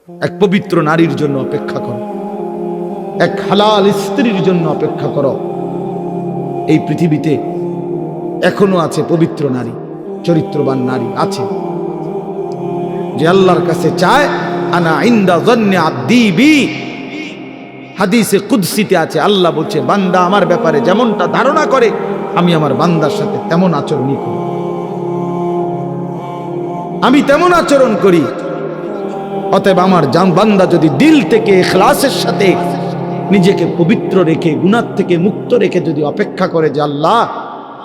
এক পবিত্র নারীর জন্য অপেক্ষা করো, এক হালাল স্ত্রীর জন্য অপেক্ষা করো। এই পৃথিবীতে এখনো আছে পবিত্র নারী, চরিত্রবান নারী আছে, যে আল্লাহর কাছে চায় আনা ইনদা যন্নি আব্দি বি। হাদিসে কুদসিতে আছে, আল্লাহ বলছে বান্দা আমার ব্যাপারে যেমনটা ধারণা করে আমি আমার বান্দার সাথে তেমন আচরণই করি, আমি তেমন আচরণ করি। অতএব আমার বান্দা যদি দিল থেকে ইখলাসের সাথে নিজেকে পবিত্র রেখে গুনাহ থেকে মুক্ত রেখে যদি অপেক্ষা করে যে আল্লাহ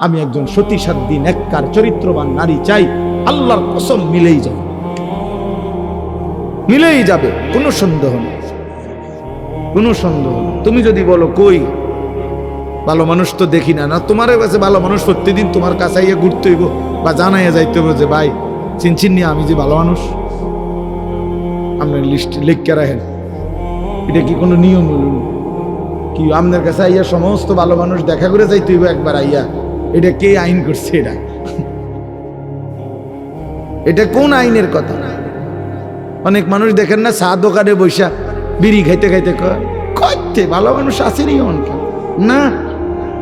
আমি একজন সতী সাধ্বী নেককার চরিত্রবান নারী চাই, আল্লাহর কসম মিলেই যাবে, মিলেই যাবে, কোনো সন্দেহ নেই, কোনো সন্দেহ নেই। তুমি যদি বলো কই ভালো মানুষ তো দেখি না, না তোমার কাছে ভালো মানুষ প্রতিদিন তোমার কাছে আইয়া ঘুরতে হইব বা জানাইয়া যাইতে হইব যে ভাই চিনচিন নিয়ে আমি যে ভালো মানুষ, আপনার লিস্ট লিখে রাখেন। এটা কি কোনো নিয়ম হইল কি? আপনার কাছে আইয়া সমস্ত ভালো মানুষ দেখা করে যাইতে হইব একবার আইয়া? এটা কে আইন করছে? এটা কোন আইনের কথা? অনেক মানুষ দেখেন না চা দোকানে বৈশা বিড়ি খাইতে খাইতে করতে ভালো মানুষ আসেনি না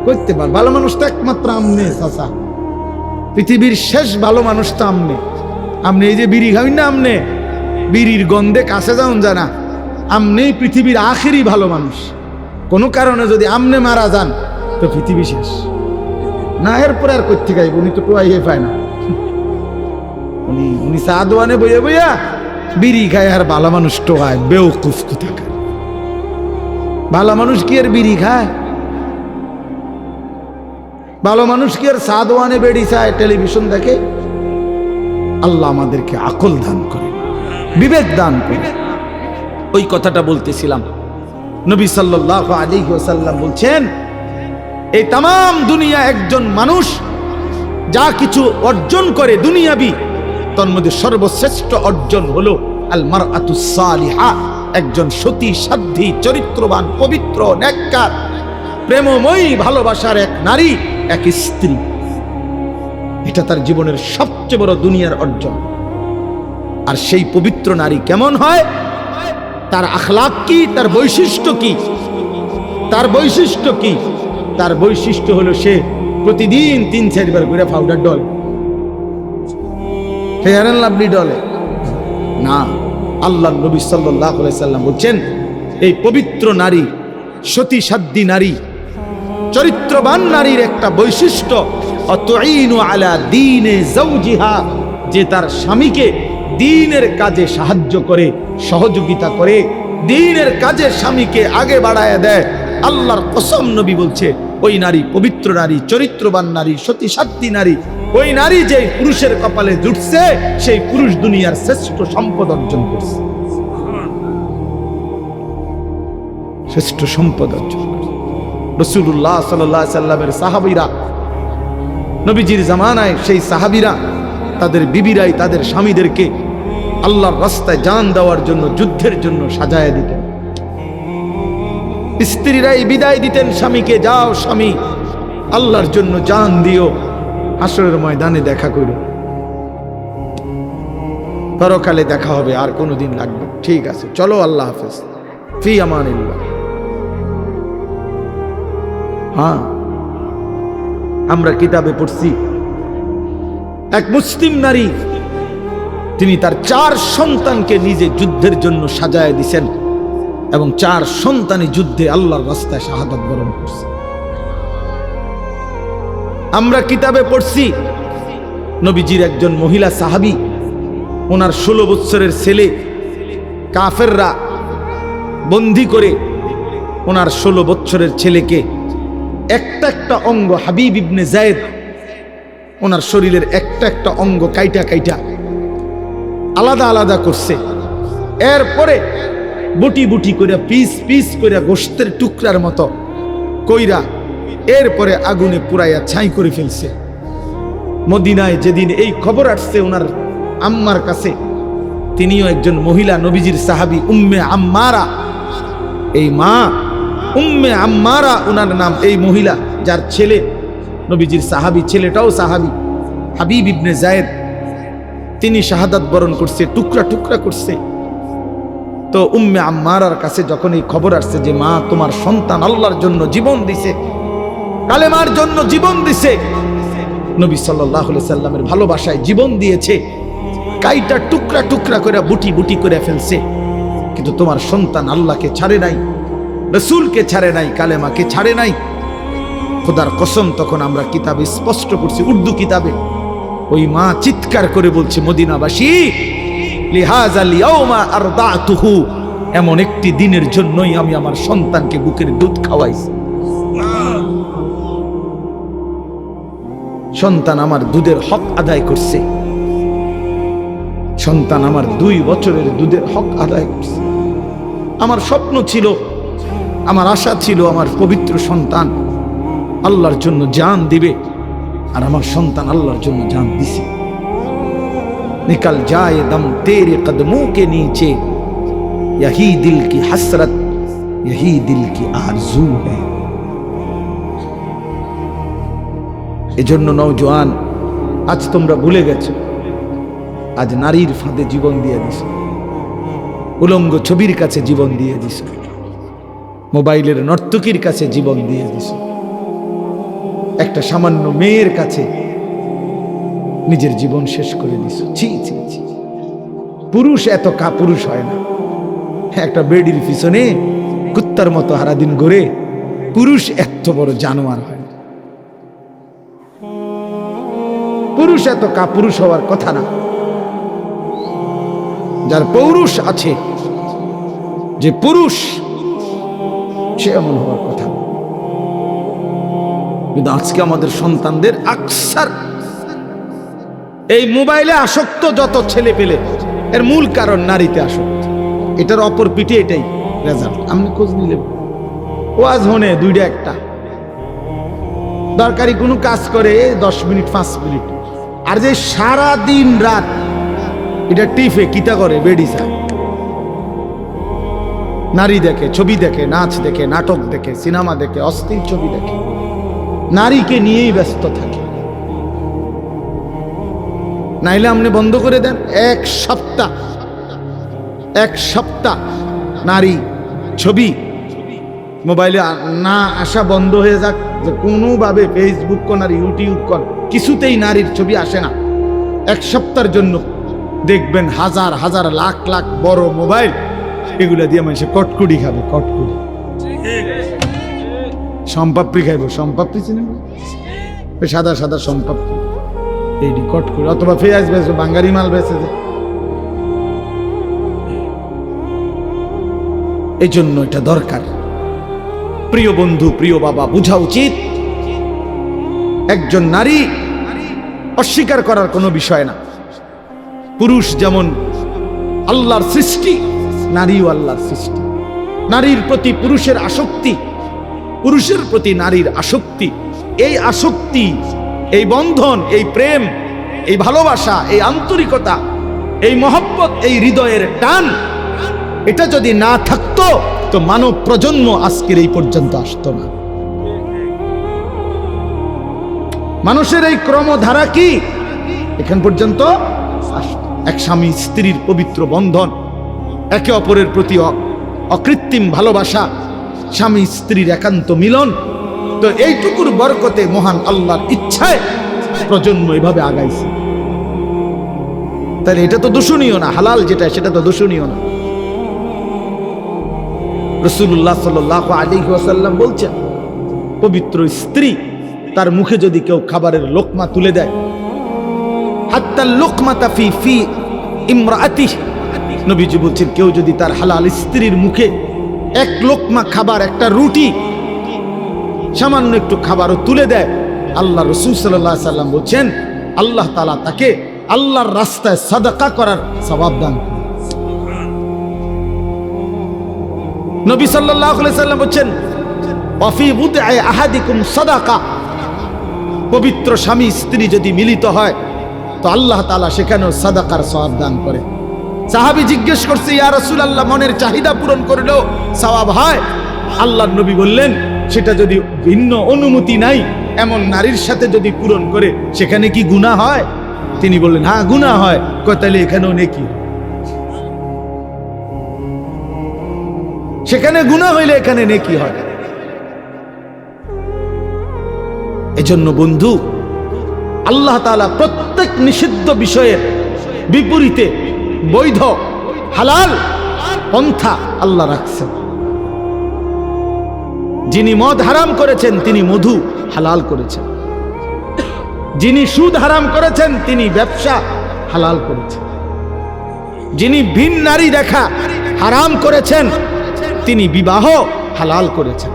করতে পার। ভালো মানুষ তো একমাত্র আমনে চাচা, পৃথিবীর শেষ ভালো মানুষ তো আমনে। আমনে এই যে বিড়ি খাবেন না, আমনে বিড়ির গন্ধে কাছে যাওন জানা, আমনেই পৃথিবীর আখেরি ভালো মানুষ। কোনো কারণে যদি আমনে মারা যান তো পৃথিবী শেষ না। এরপরে আর করতে গাইব, উনি তো টোয়াইয়ে পায় না। উনি চা দোয়ানে বইয়া বইয়া বিড়ি খায় আর ভালো মানুষ টোয়ায়, বেউকুফ কোথাকার। ভালো মানুষ কি আর বিড়ি খায়? ভালো মানুষ কি আর চা দোয়ানে বেড়ি চায়, টেলিভিশন দেখে? আল্লাহ আমাদেরকে আকল দান করে, বিবেক দান করে। ওই কথাটা বলতেছিলাম, নবী সাল্লাল্লাহু আলাইহি ওয়াসাল্লাম বলছেন এই তাম দুনিয়া একজন মানুষ যা কিছু অর্জন করে দুনিয়াবি, তার মধ্যে সর্বশ্রেষ্ঠ অর্জন হলো আল মারআতুস সালিহা, একজন সতী সাধ্বী চরিত্রবান পবিত্র নেককার প্রেমময়ী ভালোবাসার এক নারী, এক স্ত্রী। এটা তার জীবনের সবচেয়ে বড় দুনিয়ার অর্জন। আর সেই পবিত্র নারী কেমন হয়, তার আখলাক কি, তার বৈশিষ্ট্য কি? তার বৈশিষ্ট্য কি? তার বৈশিষ্ট্য হলো সে প্রতিদিন 3-4 বার করে powder Dole, fair and lovely ডলে না। আল্লাহ নবী সাল্লাল্লাহু আলাইহি সাল্লাম বলছেন এই পবিত্র নারী, সতী সাধ্বী নারী, চরিত্রবান নারীর একটা বৈশিষ্ট্য অতুইনু আলা দীনে যাওজিহা, যে তার স্বামীকে দ্বীনের কাজে সাহায্য করে, সহযোগিতা করে, দ্বীনের কাজে স্বামীকে আগে বাড়ায় দেয়। আল্লাহর কসম নবী বলছে ওই নারী পবিত্র নারী, চরিত্রবান নারী, সতী সাধ্বী নারী, ওই নারী যে পুরুষের কপালে জুটছে সেই পুরুষ দুনিয়ার শ্রেষ্ঠ সম্পদ অর্জন করছে, শ্রেষ্ঠ সম্পদ অর্জন করছে। রাসূলুল্লাহ সাল্লাল্লাহু আলাইহি সাল্লামের সাহাবীরা, নবীজির জামানায় সেই সাহাবীরা তাদের বিবিরাই তাদের স্বামীদেরকে আল্লাহর রাস্তায় জান দেওয়ার জন্য, যুদ্ধের জন্য সাজায় দিতেন। স্ত্রীরাই বিদায় দিতেন স্বামীকে, যাও স্বামী আল্লাহর জন্য জান দিও, হাসরের ময়দানে দেখা করো, পরকালে দেখা হবে, আর কোনোদিন লাগবে, ঠিক আছে চলো আল্লাহ হাফেজ, ফি আমানিল্লাহ। হ্যাঁ, আমরা কিতাবে পড়ছি এক মুসলিম নারী, তিনি তার 4 সন্তানকে নিজে যুদ্ধের জন্য সাজায় দিছেন এবং 4 সন্তানই যুদ্ধে আল্লাহর রাস্তায় শাহাদাত বরণ করছে। আমরা কিতাবে পড়ছি নবীজির একজন মহিলা সাহাবী, ওনার 16 বছরের ছেলে কাফেররা বন্দী করে ওনার 16 বছরের ছেলেকে একটা একটা অঙ্গ, হাবিব ইবনে যায়েদ ওনার শরীরের একটা একটা অঙ্গ কাইটা কাইটা আলাদা আলাদা করছে। এরপরে বুটি বুটি করে, পিস পিস করে, গোশতের টুকরার মতো কইরা এরপরে আগুনে পুরাইয়া ছাই করে ফেলছে। মদিনায় যেদিন এই খবর আসছে ওনার আম্মার কাছে, তিনিও একজন মহিলা, নবীজির সাহাবী উম্মে আম্মারা, এই মা উম্মে আম্মারা ওনার নাম। এই মহিলা যার ছেলে নবীজির সাহাবী, ছেলেটাও সাহাবী, হাবিব ইবনে যায়েদ, তিনি শাহাদাত বরণ করছে, টুকরা টুকরা করছে। তো উম্মে আম্মারার কাছে যখন এই খবর আসছে যে মা তোমার সন্তান আল্লাহর জন্য জীবন দিছে, কালেমার জন্য জীবন দিছে, নবী সাল্লাল্লাহু আলাইহি সাল্লামের ভালোবাসায় জীবন দিয়েছে, কাইটা টুকরা টুকরা করে বুটি বুটি করে ফেলছে, কিন্তু তোমার সন্তান আল্লাহকে ছাড়ে নাই, রাসূলকে ছাড়ে নাই, কালেমাকে ছাড়ে নাই। খোদার কসম, তখন আমরা কিতাবে স্পষ্ট করছি, উর্দু কিতাবে, ওই মা চিৎকার করে বলছে, মদিনাবাসী, লিহাযাল ইয়াউমা আরদাতুহু, এমন একটি দিনের জন্যই আমি আমার সন্তানকে বুকের দুধ খাওয়াইছি। সন্তান আমার দুধের হক আদায় করছে, সন্তান আমার 2 বছরের দুধের হক আদায় করছে। আমার স্বপ্ন ছিল, আমার আশা ছিল, আমার পবিত্র সন্তান আল্লাহর জন্য জান দিবে, আর আমার সন্তান আল্লাহর জন্য জান দিছে। निकल जाए दम तेरे कदमों के नीचे, यही दिल की हसरत, यही दिल की आरज़ू है। এজন্য নওজোয়ান, আজ তোমরা ভুলে গেছো, আজ নারীর ফাঁদে জীবন দিয়ে দিছো, উলঙ্গ ছবির কাছে জীবন দিয়ে দিছো, মোবাইলের নর্তকীর কাছে জীবন দিয়ে দিছো, একটা সামান্য মেয়ের কাছে নিজের জীবন শেষ করে দিছো। ছি ছি ছি, পুরুষ এত কাপুরুষ হয় না। একটা বেডির পিছনে কুত্তার মতো সারাদিন ঘুরে, পুরুষ এত বড় জানোয়ার হয় না। পুরুষ এত কাপুরুষ হওয়ার কথা না। যার পৌরুষ আছে, যে পুরুষ, সে এমন হওয়ার কথা না। কিন্তু আজকে আমাদের সন্তানদের আকসার এই মোবাইলে আসক্ত যত ছেলে পেলে, এর মূল কারণ নারীতে আসক্ত। এটার অপর পিঠে এটাই রেজাল্ট। আপনি খোঁজ নিলে ওয়াজ হনে 2টা 1টা দরকারি কোনো কাজ করে 10 মিনিট 5 মিনিট, আর যে সারা দিন রাত এটা টিফে কিতা করে, বেডিসা নারী দেখে, ছবি দেখে, নাচ দেখে, নাটক দেখে, সিনেমা দেখে, অস্থির ছবি দেখে, নারীকে নিয়েই ব্যস্ত থাকে। নাইলে আপনি বন্ধ করে দেন, এক সপ্তাহ নারী ছবি মোবাইলে না আসা বন্ধ হয়ে যাক, যে কোনোভাবে ফেসবুক কোন আর ইউটিউব কোন কিছুতেই নারীর ছবি আসে না। 1 সপ্তাহের জন্য দেখবেন হাজার হাজার লাখ লাখ বড় মোবাইল, এগুলা দিয়ে মানুষে কটকুড়ি খাবে, কটকুড়ি, সম্পাপ্পি খাইব, সম্পাপ্পি চিনেন, সাদা সাদা সম্পাপ্পি, এইটি কটকুড়ি, অথবা পেঁয়াজ বেচবে, বাঙ্গারি মাল বেচে। এই জন্য এটা দরকার। প্রিয় বন্ধু, প্রিয় বাবা, বোঝা উচিত, একজন নারী অস্বীকার করার কোনো বিষয় না। পুরুষ যেমন আল্লাহর সৃষ্টি, নারীও আল্লাহর সৃষ্টি। নারীর প্রতি পুরুষের আসক্তি, পুরুষের প্রতি নারীর আসক্তি, এই আসক্তি, এই বন্ধন, এই প্রেম, এই ভালোবাসা, এই আন্তরিকতা, এই মহব্বত, এই হৃদয়ের টান, এটা যদি না থাকতো তো মানব প্রজন্ম আজকের এই পর্যন্ত আসতো না। মানুষের এই ক্রমধারা কি এখান পর্যন্ত আসতো? এক স্বামী স্ত্রীর পবিত্র বন্ধন, একে অপরের প্রতি অকৃত্রিম ভালোবাসা, স্বামী স্ত্রীর একান্ত মিলন। তো এইটুকুর বরকতে মহান আল্লাহর ইচ্ছায় প্রজন্ম এভাবে আগাইছে। তাহলে এটা তো দূষণীয় না, হালাল যেটা সেটা তো দূষণীয় না। রাসূলুল্লাহ সাল্লাল্লাহু আলাইহি ওয়াসাল্লাম বলছেন, পবিত্র স্ত্রী তার মুখে যদি কেউ খাবারের লোকমা তুলে দেয়, হাত্তা লোকমাতা ফি ইমরাআতিহি, নবীজি বলছেন কেউ যদি তার হালাল স্ত্রীর মুখে 1 লোকমা খাবার, একটা রুটি, সামান্য একটু খাবারও তুলে দেয়, আল্লাহ রাসূল সাল্লাল্লাহু আলাইহি ওয়াসাল্লাম বলছেন আল্লাহ তাআলা তাকে আল্লাহর রাস্তায় সাদাকা করার সওয়াব দান করেন। নবী সাল্লাল্লাহু আলাইহি ওয়াসাল্লাম বলছেন ওয়াফি বুদআ আহাদিকুম সাদাকা, পবিত্র স্বামী স্ত্রী যদি মিলিত হয় তো আল্লাহ তাআলা সেখানেও সাদাকার সওয়াব দান করে। সাহাবী জিজ্ঞেস করছে, ইয়া রাসূলুল্লাহ, মনের চাহিদা পূরণ করলেও সওয়াব হয়? আল্লাহর নবী বললেন, সেটা যদি ভিন্ন অনুমতি নাই এমন নারীর সাথে যদি পূরণ করে সেখানে কি গুনাহ হয়? তিনি বললেন, হ্যাঁ গুনাহ হয়। কয় তাহলে এখানেও নেকি। সেখানে গুনাহ হইলে এখানে নেকি হয়। এজন্য বন্ধু, আল্লাহ তাআলা প্রত্যেক নিষিদ্ধ বিষয়ের বিপরীতে বৈধ হালাল পন্থা আল্লাহ রাখছেন। যিনি মদ হারাম করেছেন তিনি মধু হালাল করেছেন, যিনি সুদ হারাম করেছেন তিনি ব্যবসা হালাল করেছেন, যিনি ভিন নারী দেখা হারাম করেছেন তিনি বিবাহ হালাল করেছেন।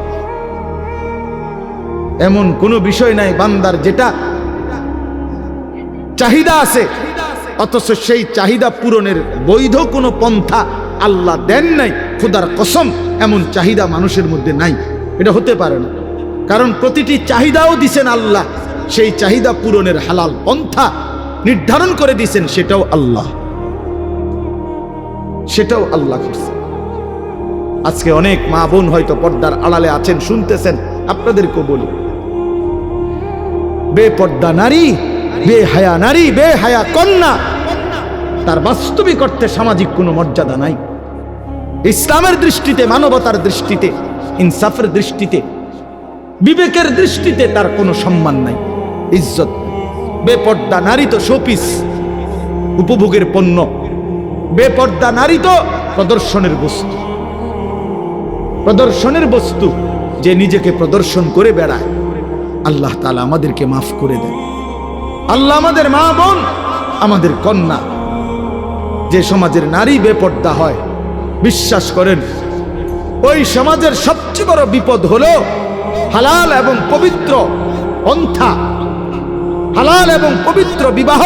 এমন কোনো বিষয় নাই বান্দার যেটা চাহিদা আছে অথচ সেই চাহিদা পূরণের বৈধ কোনো পন্থা আল্লাহ দেন নাই। খোদার কসম, এমন চাহিদা মানুষের মধ্যে নাই, এটা হতে পারে না। কারণ প্রতিটি চাহিদাও দিছেন আল্লাহ, সেই চাহিদা পূরণের হালাল পন্থা নির্ধারণ করে দিয়েছেন, সেটাও আল্লাহ করছে। আজকে অনেক মা বোন হয়তো পর্দার আড়ালে আছেন, শুনতেছেন, আপনাদেরকেও বলি, বেপর্দা নারী, বেহায়া নারী, বেহায়া কন্যা, তার বাস্তবিক অর্থে সামাজিক কোনো মর্যাদা নাই। ইসলামের দৃষ্টিতে, মানবতার দৃষ্টিতে, ইনসাফের দৃষ্টিতে, বিবেকের দৃষ্টিতে তার কোনো সম্মান নাই, ইজ্জত। বেপর্দা নারী তো শোপিস, উপভোগের পণ্য। বেপর্দা নারী তো প্রদর্শনের বস্তু, প্রদর্শনের বস্তু, যে নিজেকে প্রদর্শন করে বেড়ায়। আল্লাহ তাআলা আমাদেরকে মাফ করে দেন। আল্লাহ আমাদের মা বোন, আমাদের কন্যা, যে সমাজের নারী বেপর্দা হয়, বিশ্বাস করেন ওই সমাজের সবচেয়ে বড় বিপদ হলো হালাল এবং পবিত্র পন্থা, হালাল এবং পবিত্র বিবাহ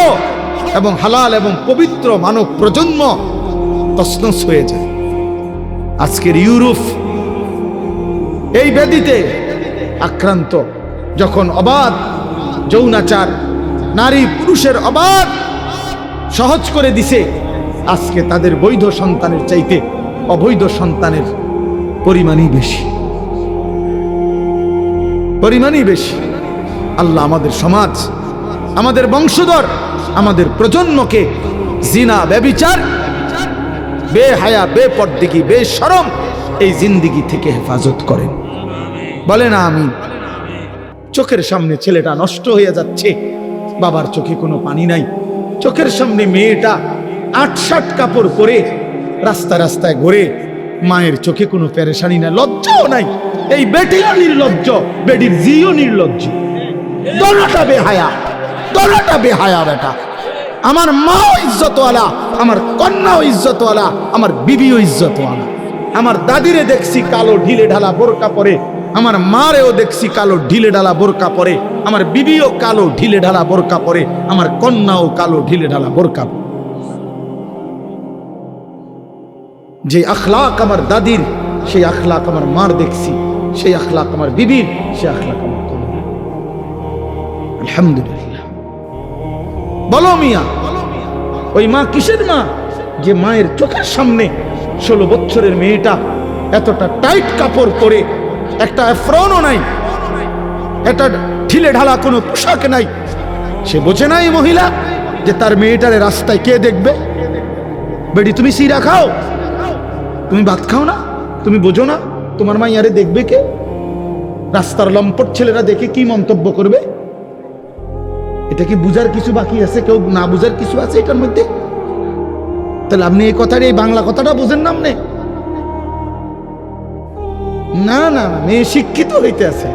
এবং হালাল এবং পবিত্র মানব প্রজন্ম তছনছ হয়ে যায়। আজকের ইউরোপ এই ব্যাধিতে আক্রান্ত, যখন অবাধ যৌনাচার, নারী পুরুষের অবাধ সহজ করে দিছে, আজকে তাদের বৈধ সন্তানের চাইতে অবৈধ সন্তানের পরিমাণই বেশি। আল্লাহ আমাদের সমাজ, আমাদের বংশধর, আমাদের প্রজন্মকে জিনা, ব্যভিচার, বেহায়া, বেপরদিগি, বেশরম এই জিন্দিগি থেকে হেফাজত করেন। বলে না আমি। চোখের সামনে ছেলেটা নষ্ট হয়ে যাচ্ছে, বাবার চোখে কোনো পানি নাই। চোখের সামনে মেয়েটা ৮-৭ কাপড় পরে রাস্তায় রাস্তায় ঘুরে, মায়ের চোখে কোনো পেরেশানি নাই, লজ্জাও নাই। এই বেটিও নির্লজ্জ, বেটির জিও নির্লজ্জ, দোনোটা বেহায়া বেটা। আমার মাও ইজ্জতওয়ালা, আমার কন্যাও ইজ্জতওয়ালা, আমার বিবিও ইজ্জতওয়ালা। আমার দাদিরে দেখছি কালো ঢিলে ঢালা বোরকা পরে, আমার মারেও দেখছি কালো ঢিলে ঢালা বোরকা পরে, আমার বিবিও কালো ঢিলে ঢালা বোরকা পরে, আমার কন্যাও কালো ঢিলে ঢালা বোরকা পরে। যে আখলাক আমার দাদির, সেই আখলাক আমার মার দেখছি, সেই আখলাক আমার বিবির, সেই আখলাক আমার কন্যা। আলহামদুলিল্লাহ। বলো মিয়া, ওই মা কিসের মা? যে মায়ের চোখের সামনে 16 বছরের মেয়েটা এতটা টাইট কাপড় পরে, একটা এফরনও নাই, একটা ঢিলে ঢালা কোনো পোশাক নাই, সে বোঝে না এই মহিলা যে তার মেয়েটারে রাস্তায় কে দেখবে। বেটি তুমি সিরা খাও, তুমি ভাত খাও না, তুমি বোঝো না তোমার মাইয়ারে দেখবে কে? রাস্তার লম্পট ছেলেরা দেখে কি মন্তব্য করবে? এটা কি বুঝার কিছু বাকি আছে? কেউ না বুঝার কিছু আছে এটার মধ্যে? তাহলে আপনি এই কথাটা, এই বাংলা কথাটা বুঝেন না আপনি? না না, মেয়ে শিক্ষিত হইতে আছে।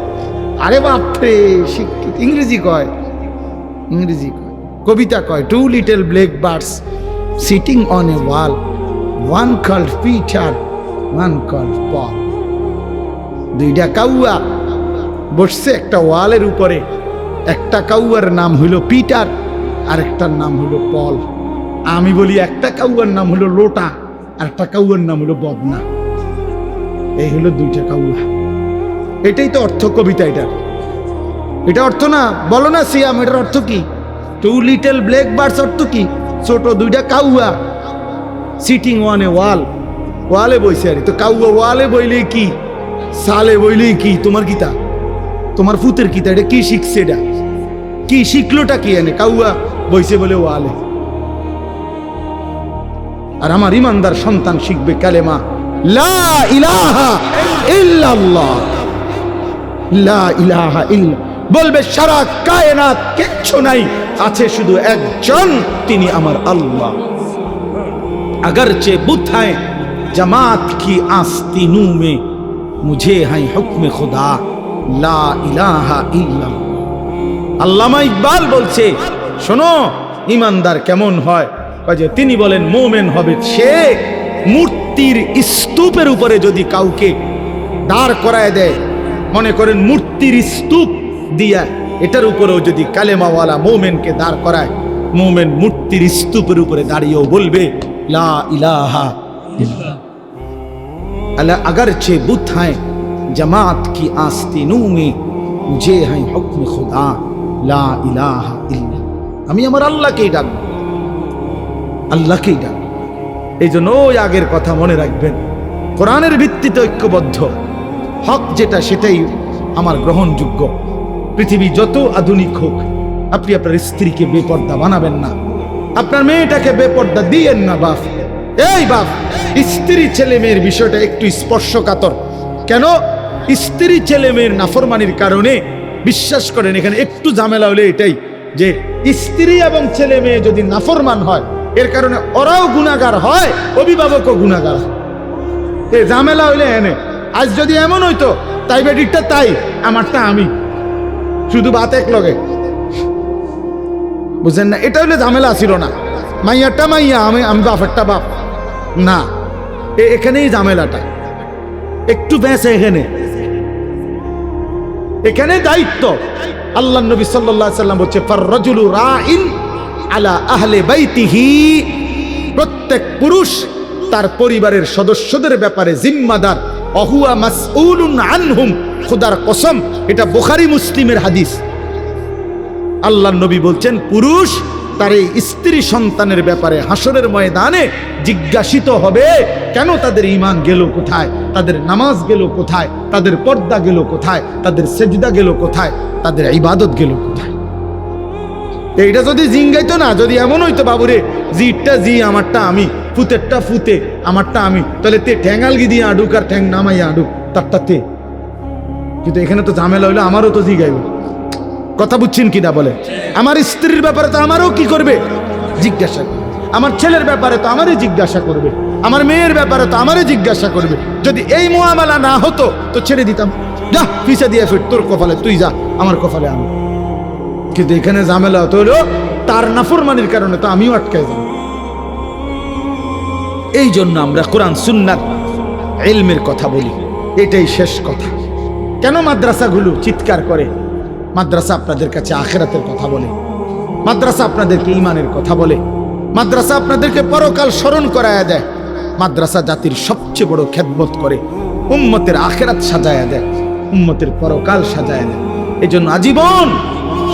আরে বাপরে, শিক্ষিত ইংরেজি কয়, কবিতা কয়, 2 little black birds sitting on a wall, one called Peter, one called Paul. 2টা কাউয়া বসছে একটা ওয়ালের উপরে, একটা কাউয়ার নাম হইল পিটার আর একটার নাম হইল পল। আমি বলি একটা কাউয়ার নাম হলো লোটা আর একটা কাউয়ার নাম হলো বদনা। এই হলো 2টা কাউয়া। এটাই তো অর্থ কবিতা। এটা অর্থ না, বলো না সিয়াম, এটার অর্থ কি? 2 little black birds অর্থ কি? ছোট 2টা কাউয়া সিটিং অন এ ওয়াল, ওয়ালে বইছে। আর তো কাউয়া ওয়ালে বইলে কি, সালে বইলে কি? তোমার কিতা, তোমার ফুতের কিতা? এটা কি শিখছে? এটা কি শিখলোটা কি? এনে কাউয়া বইছে বলে ওয়ালে। আর আমার ইমানদার সন্তান শিখবে কালেমা লা ইলাহা ইল্লাল্লাহ, লা ইলাহা ইল্লা, বলবে সারা কায়নাত কিচ্ছু নাই, আছে শুধু একজন, তিনি আমার আল্লাহ। अगरचे बुत हैं जमात की आस्तीनों में, मुझे है हुक्म खुदा ला इलाहा इल्ला। আল্লামা ইকবাল বলছে, শোনো ইমানদার কেমন হয়, যে তিনি বলেন মোমেন হবে সে মূর্তির স্তূপের উপরে যদি কাউকে দাঁড় করায় দেয়, মনে করেন মূর্তির স্তূপ দিয়া এটার উপরেও যদি কালেমাওয়ালা মোমেনকে দাঁড় করায়, মোমেন মূর্তির স্তূপের উপরে দাঁড়িয়েও বলবে লা ইলাহা ইল্লাল্লাহ। अगरचे बुत हैं जमात की आस्तीनों में, मुझे है हुक्म खुदा ला इलाहा इल्ला। আমি আমার আল্লাহকেই ডাকবো, আল্লাহকেই ডাকবো। এই জন্য ওই আগের কথা মনে রাখবেন, কোরআনের ভিত্তিতে ঐক্যবদ্ধ, হক যেটা সেটাই আমার গ্রহণযোগ্য। পৃথিবী যত আধুনিক হোক, আপনি আপনার স্ত্রীকে বেপর্দা বানাবেন না, আপনার মেয়েটাকে বেপর্দা দিয়েন না। বাপ, এই বাপ, স্ত্রী ছেলে মেয়ের বিষয়টা একটু স্পর্শকাতর। কেন? স্ত্রী ছেলে মেয়ের নাফরমানির কারণে, বিশ্বাস করেন এখানে একটু ঝামেলা হলে এটাই যে স্ত্রী এবং ছেলে মেয়ে যদি নাফরমান হয়, এর কারণে ওরাও গুনাহগার হয়, অভিভাবকও গুনাহগার হয়। এই ঝামেলা হইলে এনে, আজ যদি এমন হইতো তাই বেটিরটা তাই, আমারটা আমি, শুধু বাত এক লগে, বুঝেন না? এটা হলে ঝামেলা ছিল না, মাইয়ারটা মাইয়া, আমি বাপেরটা বাপ না, এখানেই ঝামেলাটা একটু বেঁচে। এখানে দায়িত্ব আল্লাহ নবী সাল্লাল্লাহু আলাইহি সাল্লাম বলছে, ফাররাজুলু রাইন আলা আহলি বাইতিহি, প্রত্যেক পুরুষ তার পরিবারের সদস্যদের ব্যাপারে জিম্মাদার, অহুয়া মাসউলুন আনহুম, খোদার কসম এটা বুখারী মুসলিমের হাদিস। আল্লাহ নবী বলছেন, পুরুষ তার এই স্ত্রী সন্তানের ব্যাপারে হাসরের ময়দানে জিজ্ঞাসিত হবে, কেন তাদের ঈমান গেল কোথায়, তাদের নামাজ গেল কোথায়, তাদের পর্দা গেল কোথায়, তাদের সেজদা গেল কোথায়, তাদের ইবাদত গেল কোথায়। এইটা যদি জিঙ্গাইতো না, যদি এমন হইতো বাবুরে জিটটা জি আমারটা আমি, ফুতেরটা ফুতে আমারটা আমি, তাহলে তে ঠ্যাঙ্গালগি দিয়ে আডুক আর ঠ্যাং নামাইয়া আডুক তারটা তে। কিন্তু এখানে তো ঝামেলা হইলো, আমারও তো জিগাইব। কথা বুঝছেন কিনা বলে? আমার স্ত্রীর ব্যাপারে তো আমারও কি করবে, জিজ্ঞাসা করবে। আমার ছেলের ব্যাপারে তো আমারই জিজ্ঞাসা করবে, আমার মেয়ের ব্যাপারে তো আমারই জিজ্ঞাসা করবে। যদি এই মুআমালা না হতো তো ছেড়ে দিতাম, যা পিছা দিয়ে ফির, তোর কপালে তুই যা, আমার কপালে আমি। কিন্তু এখানে ঝামেলা হতো হলো তার নাফরমানির কারণে তো আমিও আটকায় যাব। এই জন্য আমরা কোরআন সুন্নাত ইলমের কথা বলি, এটাই শেষ কথা। কেন মাদ্রাসাগুলো চিৎকার করে? মাদ্রাসা আপনাদের কাছে আখিরাতের কথা বলে, মাদ্রাসা আপনাদেরকে ঈমানের কথা বলে, মাদ্রাসা আপনাদেরকে পরকাল স্মরণ করায়া দেয়, মাদ্রাসা জাতির সবচেয়ে বড় খেদমত করে, উম্মতের আখিরাত সাজায়া দেয়, উম্মতের পরকাল সাজায়া দেয়। এই জন্য আজীবন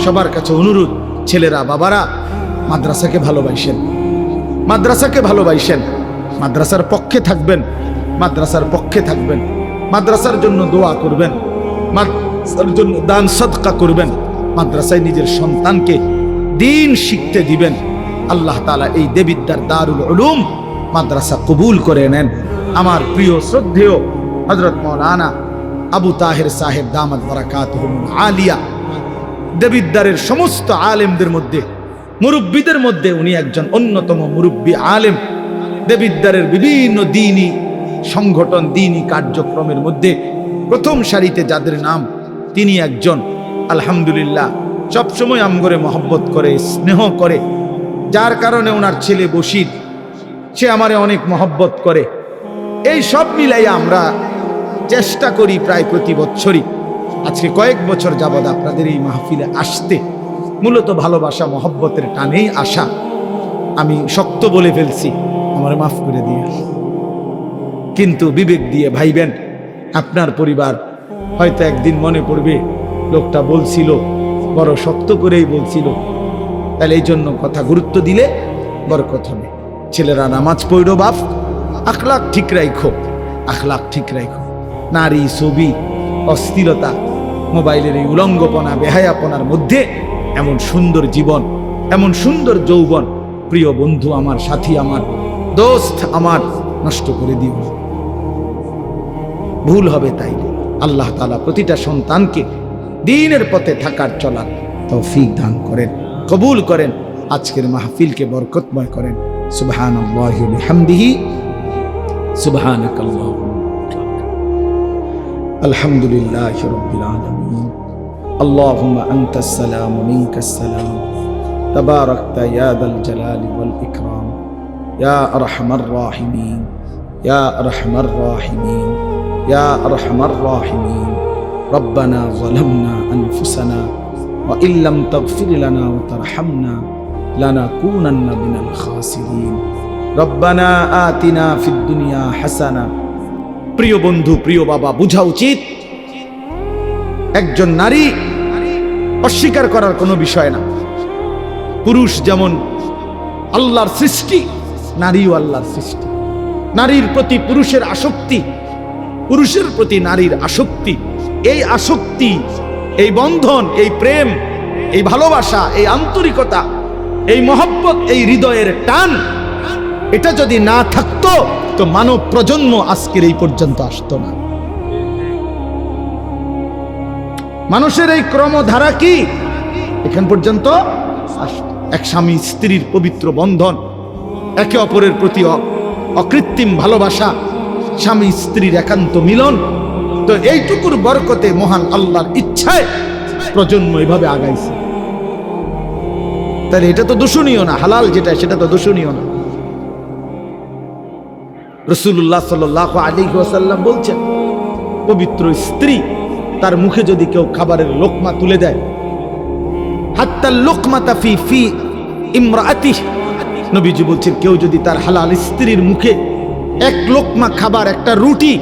সবার কাছে অনুরোধ, ছেলেরা বাবারা মাদ্রাসাকে ভালোবাসেন, মাদ্রাসাকে ভালোবাসেন, মাদ্রাসার পক্ষে থাকবেন, মাদ্রাসার পক্ষে থাকবেন, মাদ্রাসার জন্য দোয়া করবেন, মাদ্রাসার জন্য দান সদকা করবেন, মাদ্রাসায় নিজের সন্তানকে দিন শিখতে দিবেন। আল্লাহ তাআলা এই দেবিদ্দার দারুল উলুম মাদ্রাসা কবুল করে নেন। আমার প্রিয় শ্রদ্ধেয় হযরত মাওলানা আবু তাহের সাহেব দামাত বারাকাতুহুম আলিয়া, দেবিদ্দারের সমস্ত আলেমদের মধ্যে, মুরব্বীদের মধ্যে উনি একজন অন্যতম মুরব্বী আলেম। দেবিদ্দারের বিভিন্ন দ্বীনি সংগঠন, দ্বীনি কার্যক্রমের মধ্যে প্রথম সারিতে যাদের নাম, তিনি একজন। আলহামদুলিল্লাহ, সবসময় আমগরে মহব্বত করে, স্নেহ করে, যার কারণে ওনার ছেলে বশির, সে আমারে অনেক মহব্বত করে। এই সব মিলাইয়া আমরা চেষ্টা করি প্রায় প্রতি বছরই, আজকে কয়েক বছর যাবৎ আপনাদের এই মাহফিলে আসতে, মূলত ভালোবাসা মহব্বতের টানেই আসা। আমি শক্ত বলে ফেলছি, আমার মাফ করে দিয়ে, কিন্তু বিবেক দিয়ে ভাইবেন। আপনার পরিবার হয়তো একদিন মনে পড়বে লোকটা বলছিল, বড় শক্ত করেই বলছিল, তাহলে এই জন্য কথা গুরুত্ব দিলে বরকত হবে। ছেলেরা নামাজ পড়ো বাপ, আখলাক ঠিক রাখো, আখলাক ঠিক রাখো। নারী, ছবি, অস্থিরতা, মোবাইলের এই উলঙ্গপনা, বেহায়াপনার মধ্যে এমন সুন্দর জীবন, এমন সুন্দর যৌবন, প্রিয় বন্ধু আমার, সাথী আমার, দোস্ত আমার, নষ্ট করে দিও। ভুল হবে তাইলে। আল্লাহ তাআলা প্রতিটা সন্তানকে দ্বীনের পথে থাকার চলার তৌফিক দান করেন, কবুল করেন। আজকের মাহফিলকে বরকতময় করেন। সুবহানাল্লাহি ওয়া বিহামদিহি, সুবহানাকাল্লাহুম্মা আলহামদুলিল্লাহি রাব্বিল আলামিন। আল্লাহুম্মা আনতাস সালাম ওয়া মিনকাস সালাম, তাবারাকতা ইয়া যাল জালালি ওয়াল ইকরাম, ইয়া আরহামার রাহিমিন, ইয়া আরহামার রাহিমিন, ইয়া আরহামার রাহিমিন। রব্বানা যালামনা আনফুসানা ওয়া ইল্লাম তাগফির লানা ওয়া তারহামনা লানাকুনান্না মিনাল খাসিরিন। রব্বানা আতিনা ফিদ দুনিয়া হাসানা। প্রিয় বন্ধু, প্রিয় বাবা, বোঝা উচিত একজন নারী অস্বীকার করার কোনো বিষয় না। পুরুষ যেমন আল্লাহর সৃষ্টি, নারীও আল্লাহর সৃষ্টি। নারীর প্রতি পুরুষের আসক্তি, পুরুষের প্রতি নারীর আসক্তি, এই আসক্তি, এই বন্ধন, এই প্রেম, এই ভালোবাসা, এই আন্তরিকতা, এই মহব্বত, এই হৃদয়ের টান, এটা যদি না থাকতো তো মানব প্রজন্ম আজকের এই পর্যন্ত আসতো না। মানুষের এই ক্রমধারা কি এখান পর্যন্ত আসতো? এক স্বামী স্ত্রীর পবিত্র বন্ধন, একে অপরের প্রতি অকৃত্রিম ভালোবাসা, স্বামী স্ত্রীর একান্ত মিলন। তো এইটুকুর বরকতে মহান আল্লাহর ইচ্ছায় প্রজন্ম এভাবে আগাইছে। তাহলে এটা তো দূষণীয় না, হালাল যেটা সেটা তো দূষণীয় না। রাসূলুল্লাহ সাল্লাল্লাহু আলাইহি ওয়াসাল্লাম বলছেন, পবিত্র স্ত্রী তার মুখে যদি কেউ খাবারের লোকমা তুলে দেয়, হাত্তা লোকমাতা ফি ফি ইমরাআতিহি, নবীজি বলছেন কেউ যদি তার হালাল স্ত্রীর মুখে এক লোকমা খাবার, একটা রুটি,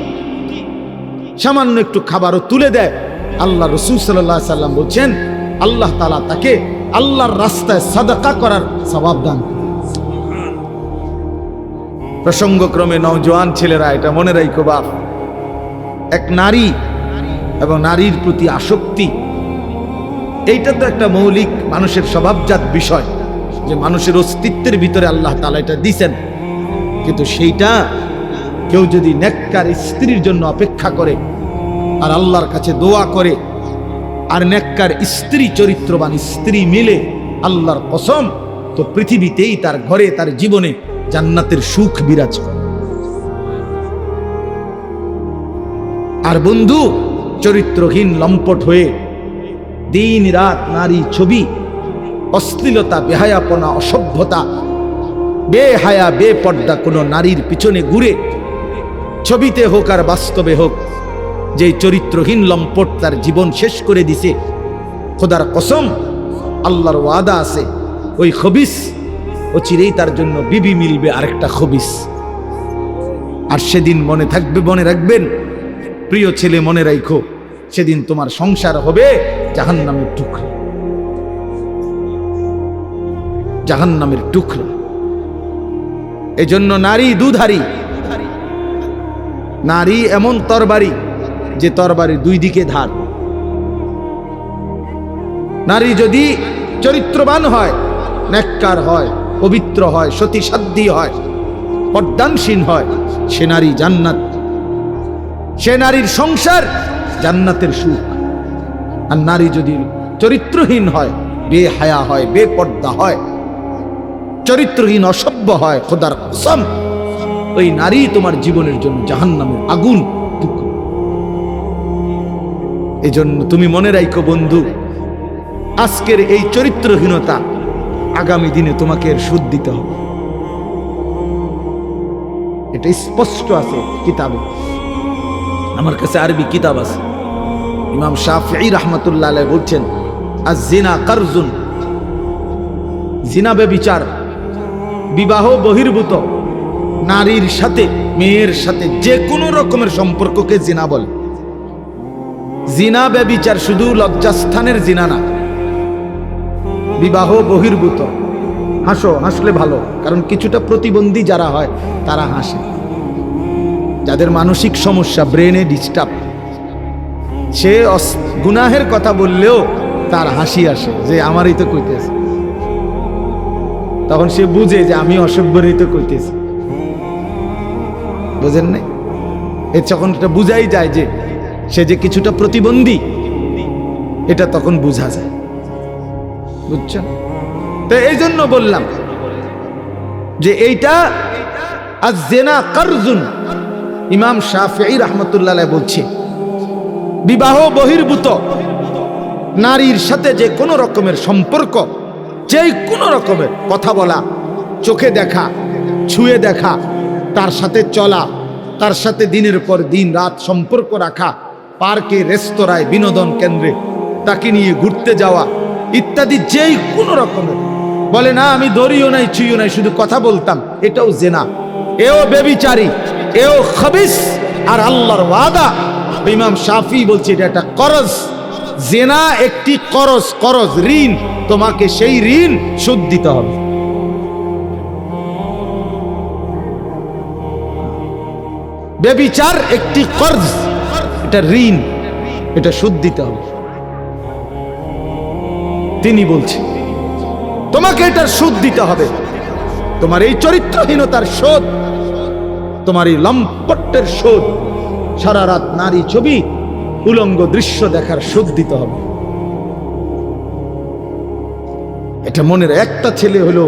সামান্য একটু খাবারও তুলে দেয়, আল্লাহ রাসূল সাল্লাল্লাহু আলাইহি ওয়াসাল্লাম বলছেন আল্লাহ তাআলা তাকে আল্লাহর রাস্তায় সাদাকা করার সওয়াব দান করেন। প্রসঙ্গক্রমে নওজোয়ান ছেলেরা এটা মনে রাখো বাপ, এক নারী এবং নারীর প্রতি আসক্তি, এইটা তো একটা মৌলিক মানুষের স্বভাবজাত বিষয়, যে মানুষের অস্তিত্বের ভিতরে আল্লাহ তাআলা এটা দিয়েছেন। কিন্তু সেইটা কেউ যদি নেককার স্ত্রীর জন্য অপেক্ষা করে আর আল্লাহর কাছে দোয়া করে আর নেককার স্ত্রী, চরিত্রবান স্ত্রী মিলে, আল্লাহর কসম, তো পৃথিবীতেই তার ঘরে, তার জীবনে জান্নাতের সুখ বিরাজ করে। আর বন্ধু চরিত্রহীন লম্পট হয়ে দিন রাত নারী ছবি, অশ্লীলতা, বেহায়াপনা, অসভ্যতা, বেহায়া বেপর্দা কোনো নারীর পিছনে ঘুরে, ছবিতে হোক আর বাস্তবে হোক, যে চরিত্রহীন লম্পট তার জীবন শেষ করে দিছে, খোদার কসম আল্লাহর ওয়াদা আছে ওই খবিস ও চিরেই তার জন্য বিবি মিলবে আরেকটা খবিস। আর সেদিন মনে থাকবে, মনে রাখবেন প্রিয় ছেলে, মনে রাখো সেদিন তোমার সংসার হবে জাহান্নামের টুকরো, জাহান্নামের টুকরো। এজন্য নারী দুধারী, নারী এমন তরবারি যে তরবারির দুই দিকে ধার। নারী যদি চরিত্রবান হয়, নেককার হয়, পবিত্র হয়, সতীসাধ্যী হয়, পর্দানসীন হয়, সে নারী জান্নাত, সে নারীর সংসার জান্নাতের সুখ। আর নারী যদি চরিত্রহীন হয়, বেহায়া হয়, বেপর্দা হয়, চরিত্রহীন, অসভ্য হয়, খোদার কসম ওই নারী তোমার জীবনের জন্য জাহান্নামের আগুন। এই জন্য তুমি মনে রাখো বন্ধু, আজকের এই চরিত্রহীনতা আগামী দিনে তোমাকে এর সুদ দিতে হবে। এটা স্পষ্ট আছে কিতাবে, আমার কাছে আরবি কিতাব আছে। ইমাম শাফিঈ রাহমাতুল্লাহ আলাইহি বলছেন, আয-জিনা কারজুন, জিনা ব্যভিচার, বিবাহ বহির্ভূত নারীর সাথে, মেয়ের সাথে যে কোনো রকমের সম্পর্ককে জিনা বলে। জিনা ব্যভিচার শুধু লজ্জাস্থানের জিনা না, বিবাহ বহির্ভূত। হাসো, হাসলে ভালো, কারণ কিছুটা প্রতিবন্ধী যারা হয় তারা হাসে, যাদের মানসিক সমস্যা, ব্রেনে ডিস্টার্ব, সে গুনাহের কথা বললেও তার হাসি আসে যে আমারই তো কইতেছে, তখন সে বুঝে যে আমি অসভ্যরই তো কইতেছি। বুঝেন নাই? তখন এটা বুঝাই যায় যে সে যে কিছুটা প্রতিবন্ধী, এটা তখন বোঝা যায়। বুঝছেন? তো এই জন্য বললাম যে এইটা আজ-জিনা কারজুন। ইমাম শাফিঈ রাহমাতুল্লাহ আলাইহি বলছে, বিবাহ বহির্ভূত নারীর সাথে যে কোনো রকমের সম্পর্ক, যে কোনো রকমের কথা বলা, চোখে দেখা, ছুঁয়ে দেখা, তার সাথে চলা, তার সাথে দিনের পর দিন রাত সম্পর্ক রাখা, পার্কে, রেস্তোরাঁয়, বিনোদন কেন্দ্রে তাকে নিয়ে ঘুরতে যাওয়া ইত্যাদি, যেই কোনো রকমের, বলে না আমি ধরিও নাই ছুঁইও নাই, শুধু কথা বলতাম, এটাও জিনা, এও ব্যভিচারী, এও খবিস। আর আল্লাহর ওয়াদা, ইমাম শাফিঈ বলছে এটা একটা করজ। জিনা একটি করজ, করজ ঋণ, তোমাকে সেই ঋণ শোধ দিতে হবে। ব্যভিচার একটি কর্জ, এটা ঋণ, এটা শোধ দিতে হবে। তিনি বলছেন তোমাকে এটার শোধ দিতে হবে। তোমার এই চরিত্রহীনতার শোধ, তোমার এই লম্পটের শোধ, সারা রাত নারী ছবি, উলঙ্গ দৃশ্য দেখার শোধ দিতে হবে। এটা মনের একটা ছেলে হলো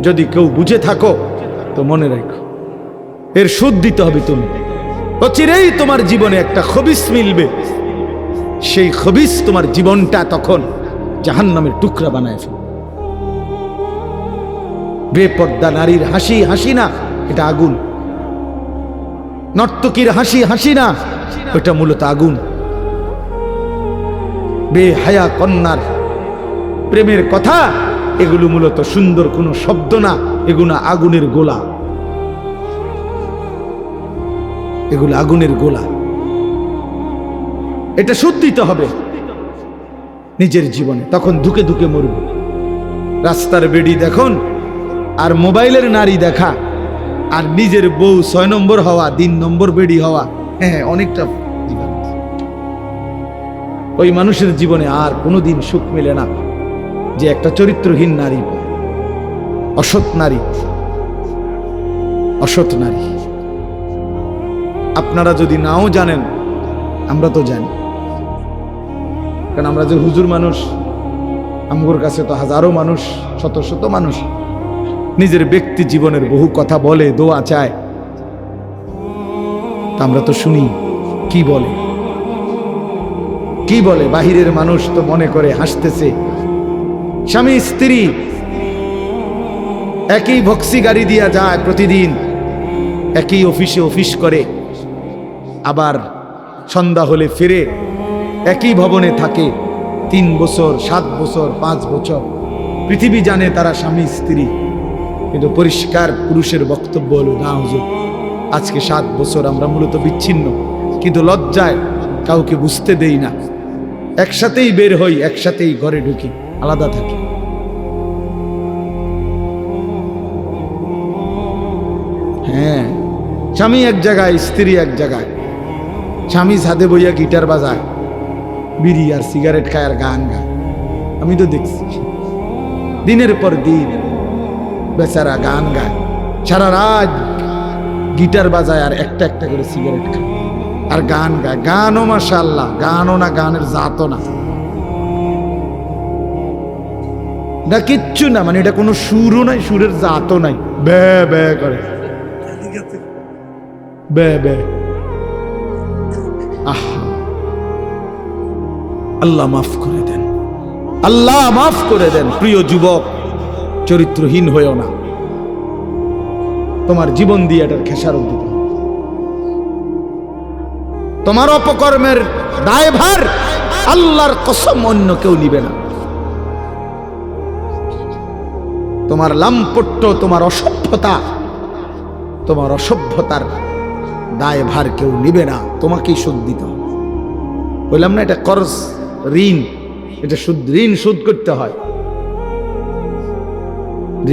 যদি কেউ বুঝে থাকো তো মনে রাখো, এর শোধ দিতে হবে। তুমি অচিরেই তোমার জীবনে একটা খবিস মিলবে, সেই খবিস তোমার জীবনটা তখন জাহান্নামের টুকরা বানায় ফেলবে। বেপর্দা নারীর হাসি হাসি না, এটা আগুন। নর্তকীর হাসি হাসি না, ওটা মূলত আগুন। বেহায়া কন্যার প্রেমের কথা, এগুলো মূলত সুন্দর কোনো শব্দ না, এগুলো আগুনের গোলা, এগুলো আগুনের গোলা। এটা শোধ দিতে হবে নিজের জীবনে, তখন ধুকে ধুকে মরবে। রাস্তার বেড়ি দেখুন, আর মোবাইলের নারী দেখা, আর নিজের বউ 6 নম্বর হওয়া, 3 নম্বর বেড়ি হওয়া, হ্যাঁ অনেকটা ডিফারেন্স। ওই মানুষের জীবনে আর কোনোদিন সুখ মেলে না যে একটা চরিত্রহীন নারী, অসৎ নারী, অসৎ নারী। আপনারা যদি নাও জানেন, আমরা তো জানি, কারণ আমরা যে হুজুর মানুষ, আমগোর কাছে তো হাজারো মানুষ, শত শত মানুষ নিজের ব্যক্তি জীবনের বহু কথা বলে, দোয়া চায়, তা আমরা তো শুনি কি বলে, কি বলে। বাহিরের মানুষ তো মনে করে হাসতেছে, স্বামী স্ত্রী একই ভক্সি গাড়ি দিয়া যায় প্রতিদিন, একই অফিসে অফিস করে, আবার সন্ধ্যা হলে ফিরে, একই ভবনে থাকে 3 বছর, 7 বছর, 5 বছর। পৃথিবী জানে তারা স্বামী স্ত্রী, কিন্তু পরিষ্কার পুরুষের বক্তব্য হলো, না হুজুর, আজকে 7 বছর আমরা মূলত বিচ্ছিন্ন, কিন্তু লজ্জায় কাউকে বুঝতে দেই না, একসাথেই বের হই, একসাথেই ঘরে ঢুকি, আলাদা থাকি। হ্যাঁ, স্বামী এক জায়গায়, স্ত্রী এক জায়গায়। স্বামী ছাদে বইয়া গিটার বাজায়, বিড়ি আর সিগারেট খায় আর গান গায়, আমি তো দেখছি দিনের পর দিন। বেচারা গান গায়, সারা রাত গিটার বাজায় আর একটা একটা করে সিগারেট খায় আর গান গায়। গানও মাশাআল্লাহ, গানও না, গানের জাতও না, না কিচ্ছু না, মানে এটা কোনো সুরও নাই, সুরের জাতও নাই, বে বে করে, বে বে। আল্লাহ মাফ করে দেন, আল্লাহ মাফ করে দেন। প্রিয় যুবক, চরিত্রহীন হয়েও না, তোমার জীবন দিয়ে এটার খেসারত দিতে হবে। তোমার অপকর্মের দায়ভার আল্লাহর কসম অন্য কেউ নিবে না। তোমার লাম্পট্য, তোমার অসভ্যতা, তোমার অসভ্যতার দায়ভার কেউ নিবে না, তোমাকেই শোধ দিতে হবে। বললাম না, এটা কর্জ, ঋণ, এটা ঋণ শোধ করতে হয়,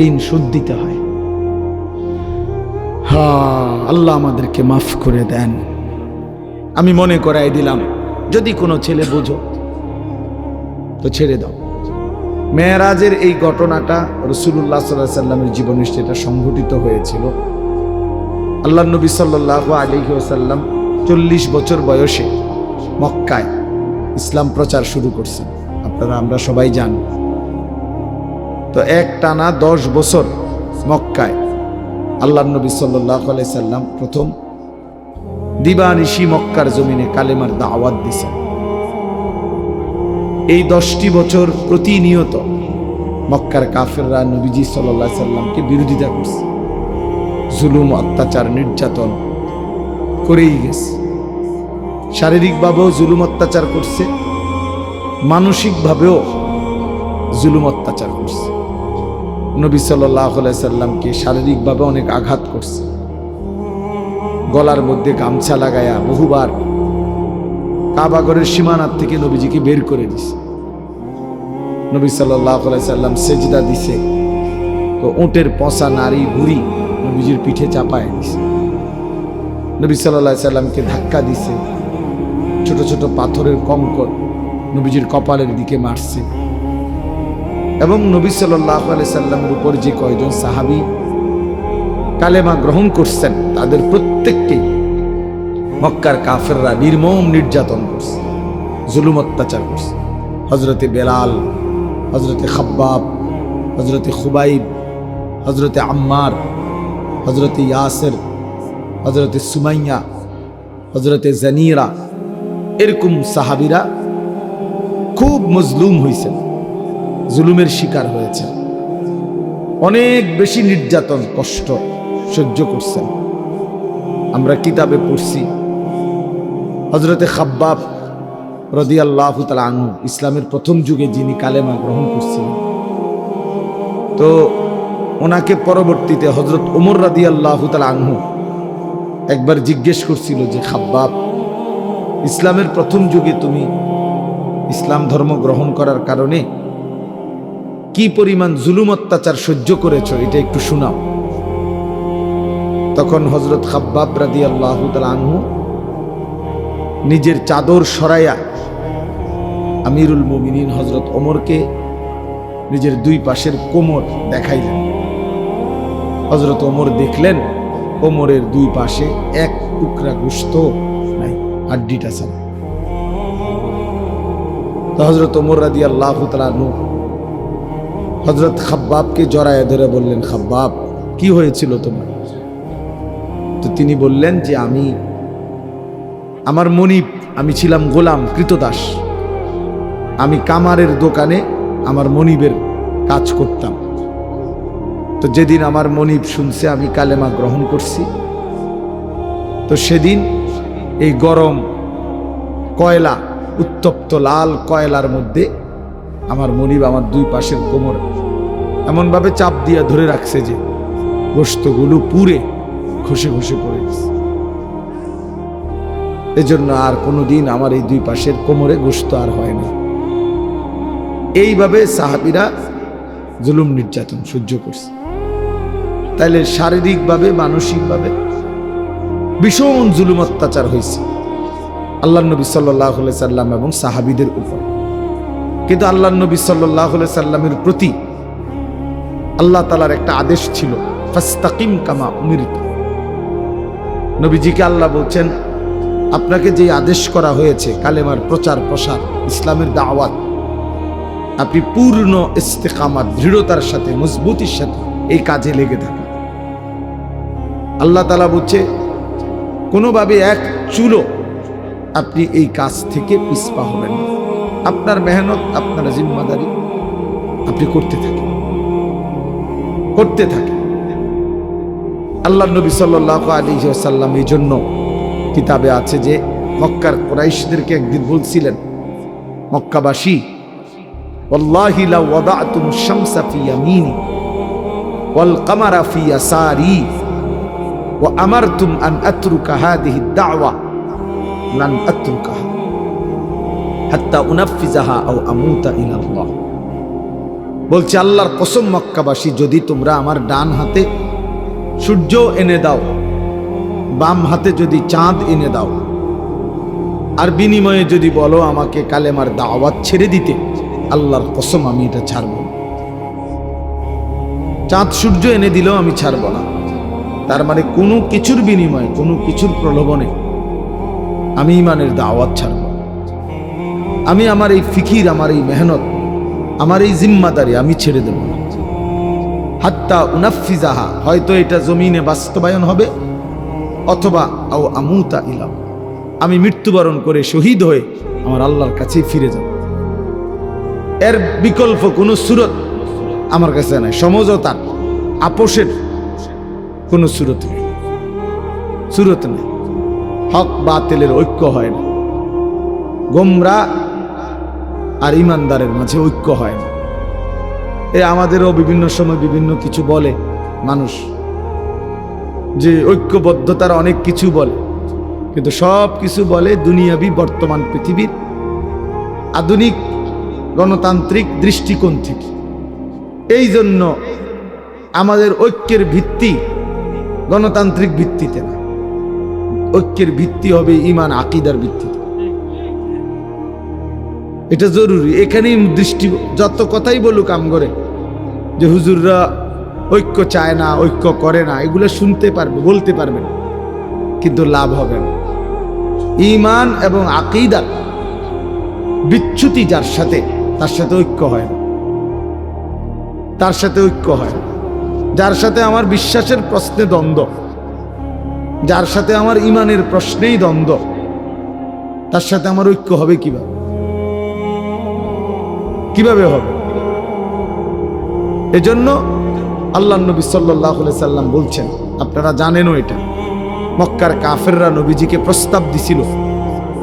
ঋণ শোধ দিতে হয়। হ্যাঁ, আল্লাহ আমাদেরকে মাফ করে দেন। আমি মনে করাই দিলাম, যদি কোনো ছেলে বুঝো তো ছেড়ে দাও। মেরাজের এই ঘটনাটা রাসূলুল্লাহ সাল্লাল্লাহু আলাইহি ওয়াসাল্লামের জীবনে সেটা সংঘটিত হয়েছিল। আল্লাহ নবী সাল্লাল্লাহু আলাইহি ওয়াসাল্লাম 40 বছর বয়সে মক্কায় ইসলাম প্রচার শুরু করছেন। আমরা সবাই জানি। তো এক টানা 10 বছর মক্কায় আল্লাহ নবী সাল্লাল্লাহু আলাইহি সাল্লাম প্রথম দিবানিশি মক্কার জমিনে কালেমার দাওয়াত দিয়েছেন। এই 10টি বছর প্রতিনিয়ত মক্কার কাফেররা নবীজি সাল্লাল্লাহু আলাইহি সাল্লামকে বিরোধিতা করছে, জুলুম, অত্যাচার, নির্যাতন করেই গেছে। শারীরিকভাবেও জুলুম অত্যাচার করছে, মানসিকভাবেও জুলুম অত্যাচার করছে। নবী সাল্লাল্লাহু আলাইহি সাল্লামকে শারীরিকভাবে অনেক আঘাত করছে, গলার মধ্যে গামছা লাগায়া বহুবার কাবাগরের সীমানার থেকে নবীজিকে বের করে দিছে। নবী সাল্লাল্লাহু আলাইহি সাল্লাম সেজদা দিছে, তো উটের পচা নারী ভুঁড়ি নবীজির পিঠে চাপায় দিছে। নবী সাল্লাল্লাহু আলাইহি সাল্লামকে ধাক্কা দিছে, ছোট ছোট পাথরের কঙ্কর নবীজির কপালের দিকে মারছে। এবং নবী সাল্লাল্লাহু আলাইহি সাল্লামের উপর যে কয়জন সাহাবী কালেমা গ্রহণ করছেন তাদের প্রত্যেককেই মক্কার কাফেররা নির্মম নির্যাতন করছে, জুলুম অত্যাচার করছে। হযরতে বেলাল, হযরতে খাব্বাব, হযরতে খুবাইব, হযরতে আম্মার, হযরতে ইয়াসির, হযরতে সুমাইয়া, হযরতে জানিরা, এরকম সাহাবীরা খুব মজলুম হয়েছেন, জুলুমের শিকার হয়েছেন, অনেক বেশি নির্যাতন কষ্ট সহ্য করছেন। আমরা কিতাবে পড়ছি হযরতে খাব্বাব রাদিয়াল্লাহু তাআলা আনহু ইসলামের প্রথম যুগে যিনি কালেমা গ্রহণ করছিলেন, তো ওনাকে পরবর্তীতে হযরত ওমর রাদিয়াল্লাহু তাআলা আনহু একবার জিজ্ঞেস করছিল যে, খাব্বাব, ইসলামের প্রথম যুগে তুমি ইসলাম ধর্ম গ্রহণ করার কারণে কি পরিমাণ জুলুম অত্যাচার সহ্য করেছো, এটা একটু শোনাও। তখন হযরত খাব্বাব রাদিয়াল্লাহু তাআলা আনহু নিজের চাদর সরাইয়া আমিরুল মুমিনিন হযরত ওমরকে নিজের দুই পাশের কোমর দেখাইলেন। হযরত ওমর দেখলেন কোমরের দুই পাশে এক টুকরা গোশত নাই, হাড্ডিটা ছাড়া। তো হযরত ওমর রাদিয়াল্লাহু তাআলা আনহু হযরত খাব্বাবকে জড়ায় ধরে বললেন, খাব্বাব, কি হয়েছিল তোমার? তো তিনি বললেন যে আমার মনিব, আমি ছিলাম গোলাম, কৃতদাস, আমি কামারের দোকানে আমার মনিবের কাজ করতাম। তো যেদিন আমার মনিব শুনছে আমি কালেমা গ্রহণ করছি, তো সেদিন এই গরম কয়লা, উত্তপ্ত লাল কয়লার মধ্যে আমার মনিব আমার দুই পাশের কোমর এমনভাবে চাপ দিয়ে ধরে রাখছে যে গোশতগুলো পুড়ে খসে খসে পড়ে গেছে। এজন্য আর কোনোদিন আমার এই দুই পাশের কোমরে গোশত আর হয় না। এইভাবে সাহাবীরা জুলুম নির্যাতন সহ্য করছে। তাইলে শারীরিকভাবে, মানসিকভাবে ভীষণ জুলুম অত্যাচার হয়েছে আল্লাহ নবী সাল্লাল্লাহু আলাইহি সাল্লাম এবং সাহাবীদের উপর। কিন্তু আল্লাহ নবী সাল্লাল্লাহু আলাইহি সাল্লামের প্রতি আল্লাহ তাআলার একটা আদেশ ছিল, ফাস্তাকিম কামা উমিরতু। নবীজিকে আল্লাহ বলছেন, আপনাকে যে আদেশ করা হয়েছে কালেমার প্রচার প্রসার, ইসলামের দাওয়াত, আপনি পূর্ণ ইস্তেকামাত, দৃঢ়তার সাথে, মজবুতির সাথে এই কাজে লেগে থাকেন। আল্লাহ তাআলা বলছে, কোনোভাবে এক চুলো আপনি এই কাজ থেকে পিছপা হবেন না। আপনার মেহনত, আপনার জিম্মাদারি আপনি করতে থাকেন, করতে থাকেন। আল্লাহ নবী সাল্লাল্লাহু আলাইহি ওয়াসাল্লাম এই জন্য কিতাবে আছে যে মক্কার কুরাইশদেরকে একদিন বলছিলেন, মক্কাবাসী, ওয়াল্লাহি লাউ ওয়াদাতুমুশ শামসা ফি ইয়ামিনি ওয়াল কামারা ফি ইয়াসারি ওয়া আমারতুম আন আতরুকা হাদিহি দাওয়া লান আতরুকাহা হাত্তা উনাফিজাহা আও আমুতা ইলাল্লাহ। বলছে আল্লাহর কসম, মক্কাবাসী, যদি তোমরা আমার ডান হাতে সূর্য এনে দাও, বাম হাতে যদি চাঁদ এনে দাও, আর বিনিময়ে যদি বলো আমাকে কালেমার দাওয়াত ছেড়ে দিতে, আল্লাহর কসম আমি এটা ছাড়ব না। চাঁদ সূর্য এনে দিলেও আমি ছাড়ব না। তার মানে কোনো কিছুর বিনিময়ে, কোনো কিছুর প্রলোভনে আমি ইমানের দাওয়াত ছাড়ব। আমি আমার এই ফিকির, আমার এই মেহনত, আমার এই জিম্মাদারি আমি ছেড়ে দেব না। হাত্তা উনাফিজাহা, হয়তো এটা জমিনে বাস্তবায়ন হবে, অথবা আও আমুতা ইলাম, আমি মৃত্যুবরণ করে শহীদ হয়ে আমার আল্লাহর কাছে ফিরে যাব। এর বিকল্প কোনো সুরত আমার কাছে নাই। সমঝোতার, আপোষের কোনো সুরত নেই, সুরত নেই। হক বাতিলের ঐক্য হয় না, গোমরা আর ইমানদারের মাঝে ঐক্য হয় না। আমাদেরও বিভিন্ন সময় বিভিন্ন কিছু বলে মানুষ, যে ঐক্যবদ্ধতার অনেক কিছু বলে, কিন্তু সব কিছু বলে দুনিয়াবি বর্তমান পৃথিবীর আধুনিক গণতান্ত্রিক দৃষ্টিকোণ থেকে। এই জন্য আমাদের ঐক্যের ভিত্তি গণতান্ত্রিক ভিত্তিতে না, ঐক্যের ভিত্তি হবে ঈমান আকীদার ভিত্তিতে। এটা জরুরি। এখানেই দৃষ্টি, যত কথাই বলুক আম করে যে হুজুররা ঐক্য চায় না, ঐক্য করে না, এগুলো শুনতে পারবে, বলতে পারবে না, কিন্তু লাভ হবে না। ঈমান এবং আকীদার বিচ্যুতি যার সাথে, তার সাথে ঐক্য হয় না, তার সাথে ঐক্য হয় না। যার সাথে আমার বিশ্বাসের প্রশ্নে দ্বন্দ্ব, যার সাথে আমার ঈমানের প্রশ্নেই দ্বন্দ্ব, তার সাথে আমার ঐক্য হবে কিভাবে? কিভাবে হবে? এজন্য আল্লাহ নবী সাল্লাল্লাহু আলাইহি সাল্লাম বলছেন, আপনারা জানেনও এটা, মক্কার কাফেররা নবীজিকে প্রস্তাব দিছিল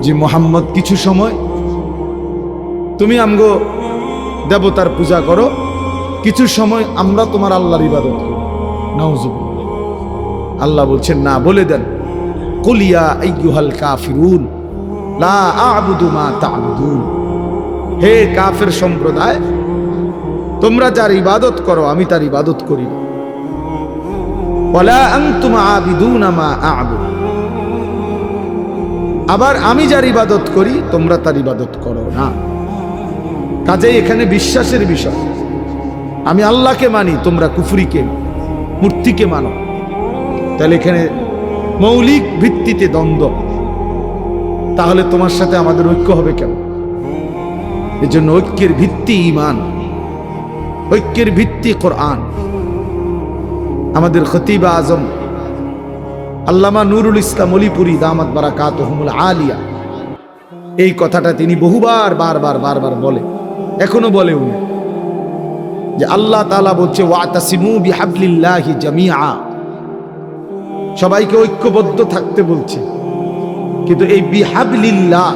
যে মুহাম্মদ কিছু সময় তুমি আমগো দেবতার পূজা করো, কিছু সময় আমরা তোমার আল্লাহর ইবাদত করি। নাউজুবিল্লাহ। আল্লাহ বলছেন না, বলে দেন, কুল ইয়া আইয়ুহাল কাফিরুন লা আ'বুদু মা তা'বুদুন, হে কাফের সম্প্রদায়, তোমরা যার ইবাদত করো আমি তার ইবাদত করি না। ওয়ালা আনতুম আবিদুনা মা আ'বুদ, আবার আমি যার ইবাদত করি তোমরা তার ইবাদত করো না। কাজেই এখানে বিশ্বাসের বিষয়। আমি আল্লাহকে মানি, তোমরা কুফরিকে, মূর্তিকে মানো। তাহলে এখানে মৌলিক ভিত্তিতে দ্বন্দ্ব, তাহলে তোমার সাথে আমাদের ঐক্য হবে কেন? এজন্য ঐক্যের ভিত্তি ঈমান, ঐক্যের ভিত্তি কোরআন। আমাদের খতিব আজম আল্লামা নুরুল ইসলাম অলিপুরি দামাত বারাকাতুহুমুল আলিয়া, এই কথাটা তিনি বহুবার বারবার বলে, এখনো বলে উনি, যে আল্লাহ তাআলা বলছে ওয়াতাসিমু বিহাবলিল্লাহি জামিআ, সবাইকে ঐক্যবদ্ধ থাকতে বলছে। কিন্তু এই বিহাবলিল্লাহ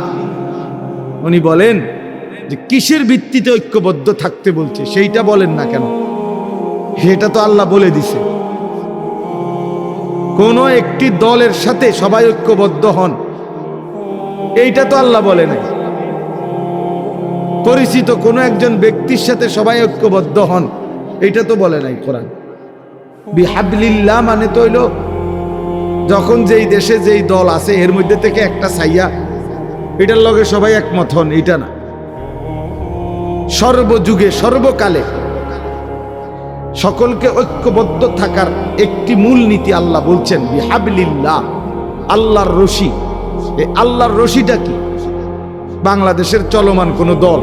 উনি বলেন যে কিসের ভিত্তিতে ঐক্যবদ্ধ থাকতে বলছে সেইটা বলেন না কেন? সেটা তো আল্লাহ বলে দিছে, কোন একটি দলের সাথে সবাই ঐক্যবদ্ধ হন, এইটা তো আল্লাহ বলে নাই। পরিচিত কোন একজন ব্যক্তির সাথে সবাই ঐক্যবদ্ধ হন, এইটা তো বলে নাই কোরআন। বিহাবলিল্লাহ মানে তো হইল যখন যেই দেশে যেই দল আছে এর মধ্যে থেকে একটা ছাইয়া, এটার লগে সবাই একমত হন, এটা না। সর্বযুগে সর্বকালে সকলকে ঐক্যবদ্ধ থাকার একটি মূল নীতি আল্লাহ বলছেন বিহাবলিল্লাহ, আল্লাহর রশি। এই আল্লাহর রশিটা কি? বাংলাদেশের চলমান কোন দল?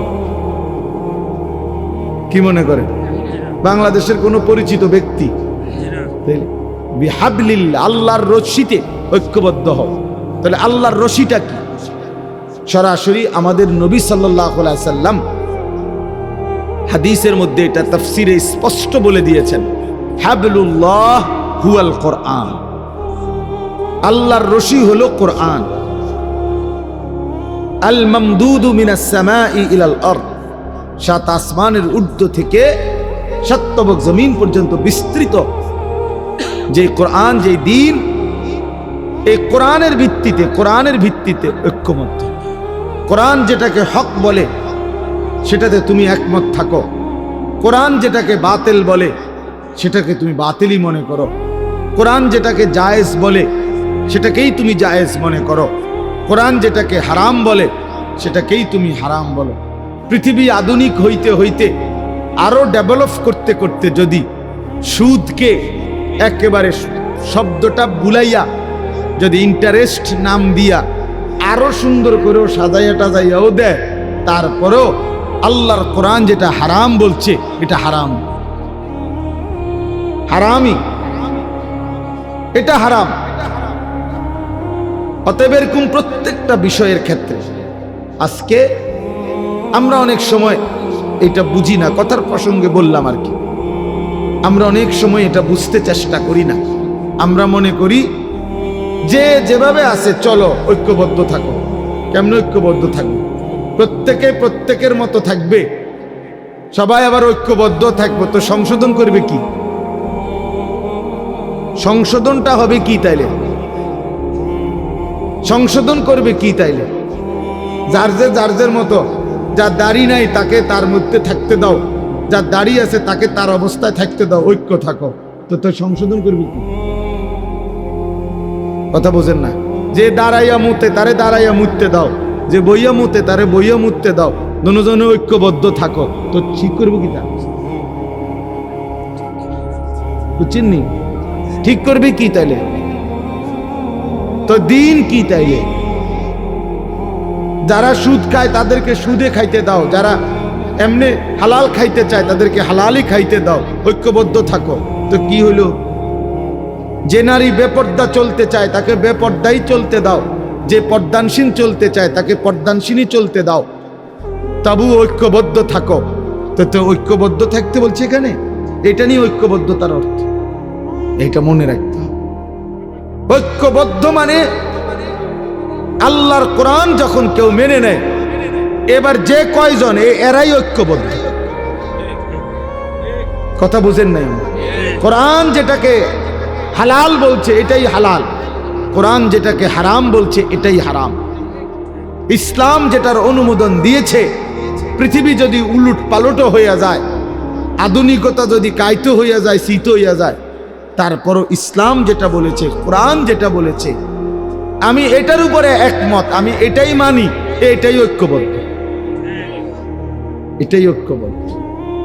কি মনে করে? বাংলাদেশের কোন পরিচিত ব্যক্তি? বিহাবলিল্লাহ, আল্লাহর রশিতে ঐক্যবদ্ধ হও। তাহলে আল্লাহর রশিটা কি? সরাসরি আমাদের নবী সাল্লাল্লাহু আলাইহি সাল্লাম হাদিসের মধ্যে এটা তাফসিরে স্পষ্ট বলে দিয়েছেন, হাবলুল্লাহ হুয়াল কোরআন, আল্লাহর রশি হলো কোরআন। আল মামদুদু মিনাস সামাই ইলাল আরদ, সাত আসমানের ঊর্ধ্ব থেকে সাত তবক জমিন পর্যন্ত বিস্তৃত যে কোরআন, যে দ্বীন, এই কোরআনের ভিত্তিতে ঐক্যমত। কোরআন যেটাকে হক বলে সেটাতে তুমি একমত থাকো, কোরআন যেটাকে বাতিল বলে সেটাকে তুমি বাতিলই মনে করো, কোরআন যেটাকে জায়েজ বলে সেটাকেই তুমি জায়েজ মনে করো, কোরআন যেটাকে হারাম বলে সেটাকেই তুমি হারাম বলো। পৃথিবী আধুনিক হইতে হইতে আরো ডেভেলপ করতে করতে যদি সুদকে একেবারে শব্দটা বুলাইয়া যদি ইন্টারেস্ট নাম দিয়া আরো সুন্দর করেও সাজাইয়া টাজাইয়াও দেয়, তারপরেও আল্লাহর কোরআন যেটা হারাম বলছে এটা হারাম, হারামই, এটা হারাম। অতএব এরকম প্রত্যেকটা বিষয়ের ক্ষেত্রে আজকে আমরা অনেক সময় এটা বুঝি না, কথার প্রসঙ্গে বললাম আর কি, আমরা অনেক সময় এটা বুঝতে চেষ্টা করি না। আমরা মনে করি যে যেভাবে আছে চলো ঐক্যবদ্ধ থাকো। কেমন ঐক্যবদ্ধ থাকবে? প্রত্যেকে প্রত্যেকের মতো থাকবে, সবাই আবার ঐক্যবদ্ধ থাকবো, তো সংশোধন করবে কি? সংশোধনটা হবে কি তাইলে? সংশোধন করবে কি তাইলে? যার যে মতো, যার দাড়ি নাই তাকে তার মধ্যে থাকতে দাও, যার দাড়ি আছে তাকে তার অবস্থায় থাকতে দাও, ঐক্য থাকো, তো সংশোধন করবে কি? কথা বোঝেন না? যে দাঁড়াইয়া মুতে তারে দাঁড়াইয়া মুততে দাও, যে বইয়া মুতে তারে বইয়া মুততে দাও, দুজনে ঐক্যবদ্ধ থাকো, তো ঠিক করবো কি? তা বুঝছেন নি? ঠিক করবে কি তাইলে? তো দিন কি তাইলে? যারা সুদ খায় তাদেরকে সুদে খাইতে দাও, যারা এমনি হালাল খাইতে চায় তাদেরকে হালালই খাইতে দাও, ঐক্যবদ্ধ থাকো, তো কি হলো? যে নারী বেপর্দা চলতে চায় তাকে বেপর্দাই চলতে দাও, যে পর্দানসীন চলতে চায় তাকে পর্দানসীনই চলতে দাও, তবু ঐক্যবদ্ধ থাকো। তো ঐক্যবদ্ধ থাকতে বলছে এখানে, এটা নিয়ে ঐক্যবদ্ধতার অর্থ এইটা মনে রাখতে হবে। ঐক্যবদ্ধ মানে আল্লাহর কোরআন যখন কেউ মেনে নেয়, এবার যে কয়জন এরাই ঐক্যবদ্ধ। কথা বুঝেন নাই? কোরআন যেটাকে হালাল বলছে এটাই হালাল, কোরআন যেটাকে হারাম বলছে এটাই হারাম। ইসলাম যেটার অনুমোদন দিয়েছে, পৃথিবী যদি উলট পালটও হইয়া যায়, আধুনিকতা যদি কায়িত হইয়া যায়, শীত হইয়া যায়, তারপরও ইসলাম যেটা বলেছে, কোরআন যেটা বলেছে, আমি এটার উপরে একমত, আমি এটাই মানি, এটাই ঐক্যবদ্ধ, এটাই ঐক্যবদ্ধ।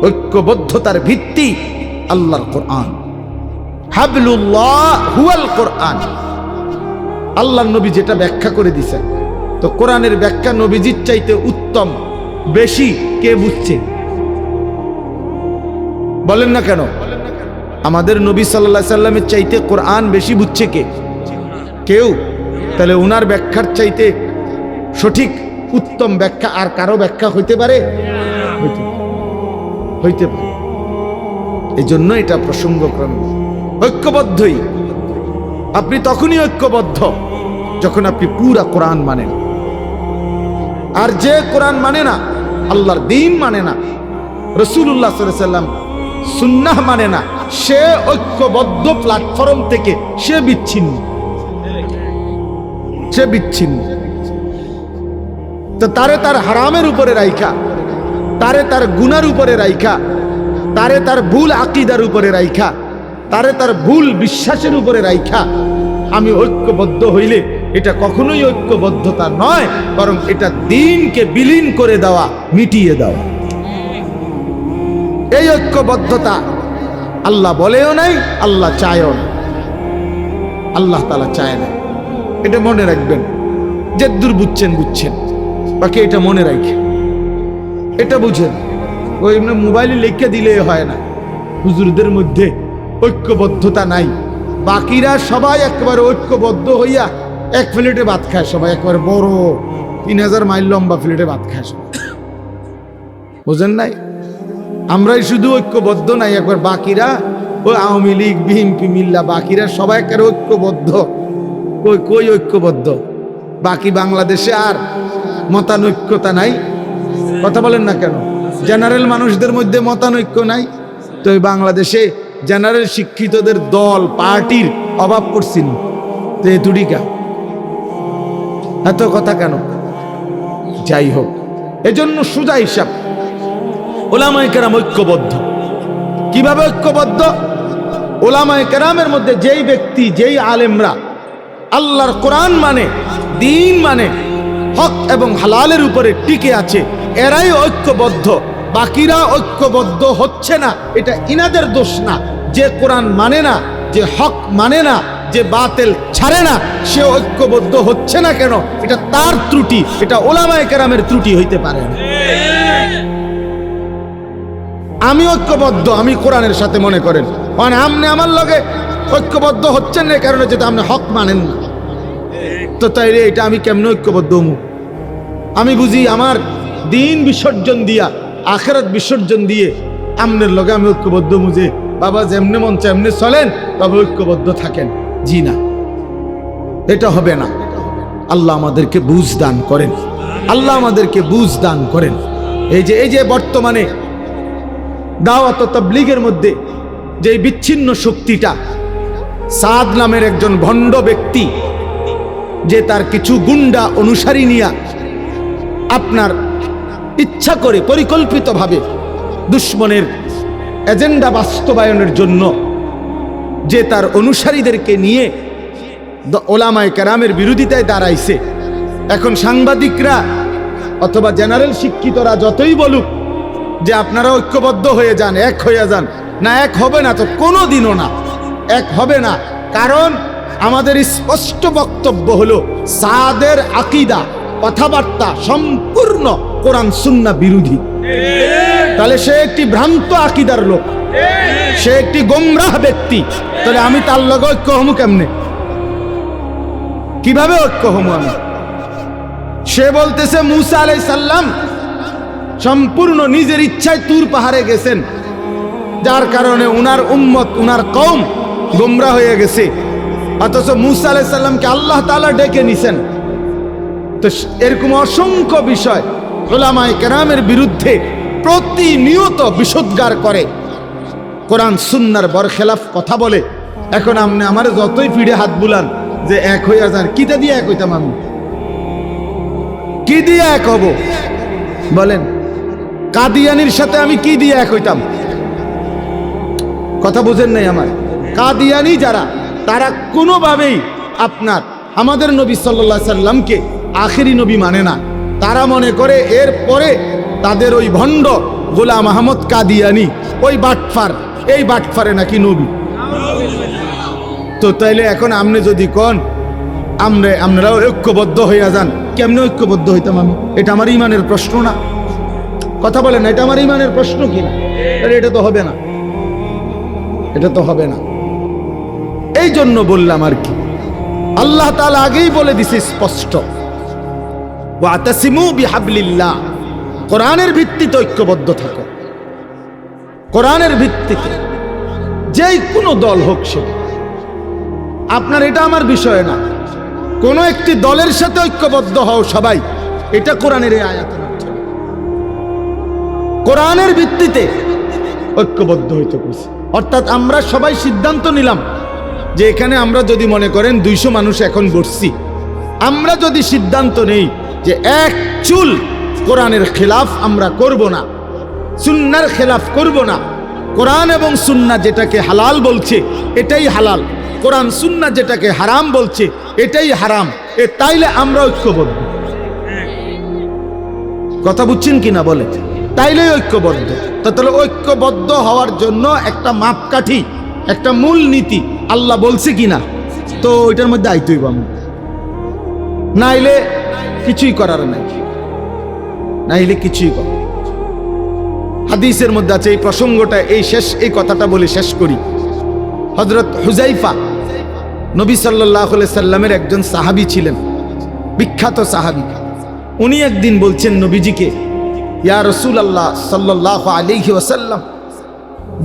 ঐক্যবদ্ধতার ভিত্তি আল্লাহর কোরআন, হাবলুল্লাহ হুয়াল কোরআন। আল্লাহর নবী যেটা ব্যাখ্যা করে দিয়েছেন, তো কোরআনের ব্যাখ্যা নবীজির চাইতে উত্তম বেশি কে বুঝছে? বলেন না কেন? আমাদের নবী সাল্লাল্লাহু আলাইহি সাল্লামের চাইতে কোরআন বেশি বুঝছে কে? কেউ? তাহলে উনার ব্যাখ্যার চাইতে সঠিক উত্তম ব্যাখ্যা আর কারো ব্যাখ্যা হইতে পারে? হইতে পারে। এই জন্য এটা প্রসঙ্গক্রমে ঐক্যবদ্ধই। আপনি তখনই ঐক্যবদ্ধ যখন আপনি পুরা কোরআন মানেন। আর যে কোরআন মানে না, আল্লাহর দ্বীন মানে না, রাসূলুল্লাহ সাল্লাল্লাহু আলাইহি সাল্লাম সুন্নাহ মানে না, সে ঐক্যবদ্ধ প্ল্যাটফর্ম থেকে সে বিচ্ছিন্ন, সে বিচ্ছিন্ন। তো তারে তার হারামের উপরে রাইখা, তারে তার গুনার উপরে রাইখা, তারে তার ভুল আকীদার উপরে রাইখা, তারে তার ভুল বিশ্বাসের উপরে রাইখা আমি ঐক্যবদ্ধ হইলে এটা কখনোই ঐক্যবদ্ধতা নয়, বরং এটা দ্বীনকে বিলীন করে দেওয়া, মিটিয়ে দেওয়া। এই ঐক্যবদ্ধতা আল্লাহ বলেও নাই, আল্লাহ চায়ও না, আল্লাহ তাআলা চায় না। এটা মনে রাখবেন, যে দূর বুঝছেন বুঝছেন, বাকি এটা মনে রাখেন, এটা বুঝেন। ওই মোবাইলে লিখে দিলে হয় না, হুজুরদের মধ্যে ঐক্যবদ্ধতা নাই, বাকিরা সবাই একেবারে ঐক্যবদ্ধ হইয়া এক প্লেটে ভাত খায়, সবাই একবারে বড় 3000 মাইল লম্বা প্লেটে ভাত খায় সবাই, বুঝেন নাই? আমরাই শুধু ঐক্যবদ্ধ নাই, একবার বাকিরা ওই আওয়ামী লীগ বিএনপি মিল্লা বাকিরা সবাই একেবারে ঐক্যবদ্ধ। কই ঐক্যবদ্ধ? বাকি বাংলাদেশে আর মতানৈক্যতা নাই। কথা বলেন না কেন? জেনারেল মানুষদের মধ্যে মতানৈক্য নাই, তো এই বাংলাদেশে জেনারেল শিক্ষিতদের দল পার্টির অভাব পড়ছিল, তো এ দুটিকা এত কথা কেন? যাই হোক, এজন্য সোজা হিসাব, ওলামায়ে কেরাম ঐক্যবদ্ধ। কিভাবে ঐক্যবদ্ধ? ওলামায়ে কেরামের মধ্যে যেই ব্যক্তি, যেই আলেমরা আল্লাহর কোরআন মানে, দ্বীন মানে, হক এবং হালালের উপরে টিকে আছে, এরাই ঐক্যবদ্ধ। বাকিরা ঐক্যবদ্ধ হচ্ছে না, এটা ইনাদের দোষ না। যে কোরআন মানে না, যে হক মানে না, যে বাতিল ছাড়ে না, সে ঐক্যবদ্ধ হচ্ছে না কেন? এটা তার ত্রুটি, এটা উলামায়ে কেরামের ত্রুটি হইতে পারে না। আমি ঐক্যবদ্ধ, আমি কোরআনের সাথে মনে করেন, মানে আপনি আমার লগে ঐক্যবদ্ধ হচ্ছেন না কারণে যেটা আপনি হক মানেন না, তো তাইলে এটা আমি কেমন ঐক্যবদ্ধ হমু? আমি বুঝি আমার দিন বিসর্জন দিয়া, আখিরাত বিসর্জন দিয়ে আমনের লগে আমি ঐক্যবদ্ধ মুজে বাবা যেমনে মন চায় এমনি চলেন, তবে ঐক্যবদ্ধ থাকেন। জি না, এটা হবে না। আল্লাহ আমাদেরকে বুঝ দান করেন, আল্লাহ আমাদেরকে বুঝ দান করেন। এই যে বর্তমানে দাওয়াত ও তাবলীগের মধ্যে যে বিচ্ছিন্ন শক্তিটা, সাদ নামের একজন ভণ্ড ব্যক্তি, যে তার কিছু গুন্ডা অনুসারী নিয়া আপনার ইচ্ছা করে পরিকল্পিতভাবে দুশ্মনের এজেন্ডা বাস্তবায়নের জন্য যে তার অনুসারীদেরকে নিয়ে ওলামায়ে কেরামের বিরোধিতায় দাঁড়াইছে। এখন সাংবাদিকরা অথবা জেনারেল শিক্ষিতরা যতই বলুক যে আপনারা ঐক্যবদ্ধ হয়ে যান, এক হয়ে যান, না এক হবে না, তো কোনো দিনও না এক হবে না। কারণ আমাদের স্পষ্ট বক্তব্য হলো সাদের আকীদা, কথাবার্তা সম্পূর্ণ কোরআন সুন্নাহ বিরোধী। তাহলে সে একটি ভ্রান্ত আকীদার লোক, সে একটি গোমরাহ ব্যক্তি। তাহলে আমি তার লগে ঐক্য হমু কেমনে? কিভাবে ঐক্য হমু আমি? সে বলতেছে মুসা আলাইহিস সালাম সম্পূর্ণ নিজের ইচ্ছায় তুর পাহাড়ে গেছেন, যার কারণে উনার উম্মত, উনার কওম গোমরাহ হয়ে গেছে। অথচ মুসা আলাইহিস সালামকে আল্লাহ তাআলা ডেকে নিছেন। তো এরকম অসংখ্য বিষয় উলামায়ে কেরামের বিরুদ্ধে প্রতিনিয়ত বিশুদ্ধার করে, কোরআন সুন্নাহর বরখেলাফ কথা বলে। এখন আপনি আমার যতই পিঠে হাত বুলান যে এক হইয়া যান, কিটা দিয়ে এক হইতাম আমি? কি দিয়ে এক হব বলেন? কাদিয়ানির সাথে আমি কি দিয়ে এক হইতাম? কথা বুঝেন নাই আমার? কাদিয়ানি যারা, তারা কোনোভাবেই আপনার আমাদের নবী সাল্লাল্লাহু আলাইহি সাল্লামকে আখেরি নবী মানে না। তারা মনে করে এর পরে তাদের ওই ভণ্ড গোলাম আহমদ কাদিয়ানি, ওই বাটফার, এই বাটফারে নাকি নবী। তো তাইলে এখন আপনি যদি কোন আমরাও ঐক্যবদ্ধ হইয়া যান, কেমনে ঐক্যবদ্ধ হইতাম আমি? এটা আমার ইমানের প্রশ্ন না? কথা বলেন, এটা আমার ইমানের প্রশ্ন কিনা? এটা তো হবে না, এটা তো হবে না। এই জন্য বললাম আর কি, আল্লাহ তাআলা আগেই বলে দিছে স্পষ্ট, ওয়াতাসিমু বিহাবলিল্লাহ, কোরআনের ভিত্তিতে ঐক্যবদ্ধ থাকো। কোরআনের ভিত্তিতে যেই কোনো দল হোক, সে আপনার, এটা আমার বিষয় না। কোন একটি দলের সাথে ঐক্যবদ্ধ হও সবাই, এটা কোরআনের এই আয়াতের অর্থ। কোরআনের ভিত্তিতে ঐক্যবদ্ধ হইতে কইছে। অর্থাৎ আমরা সবাই সিদ্ধান্ত নিলাম যে এখানে আমরা যদি মনে করেন 200 মানুষ এখন বসছি, আমরা যদি সিদ্ধান্ত নেই যে এক চুল কোরআনের খেলাফ আমরা করব না, সুন্নাহর খেলাফ করব না, কোরআন এবং সুন্নাহ যেটাকে হালাল বলছে এটাই হালাল, কোরআন সুন্নাহ যেটাকে হারাম বলছে এটাই হারাম, তাইলে আমরা ঐক্যবদ্ধ। কথা বুঝছেন কিনা বলে? তাইলে ঐক্যবদ্ধ। তাহলে ঐক্যবদ্ধ হওয়ার জন্য একটা মাপকাঠি, একটা মূল নীতি আল্লাহ বলছে কিনা, তো ওইটার মধ্যে আইতেই আমি, নাইলে কিছুই করার নাই, নাইলে কিছুই করার। হাদিসের মধ্যে আছে, এই প্রসঙ্গটা এই কথাটা বলে শেষ করি। হযরত হুযাইফা নবী সাল্লাল্লাহু আলাইহি সাল্লামের একজন সাহাবী ছিলেন, বিখ্যাত সাহাবী। উনি একদিন বলছেন নবীজিকে, ইয়া রাসূলুল্লাহ সাল্লাল্লাহু আলাইহি ওয়াসাল্লাম,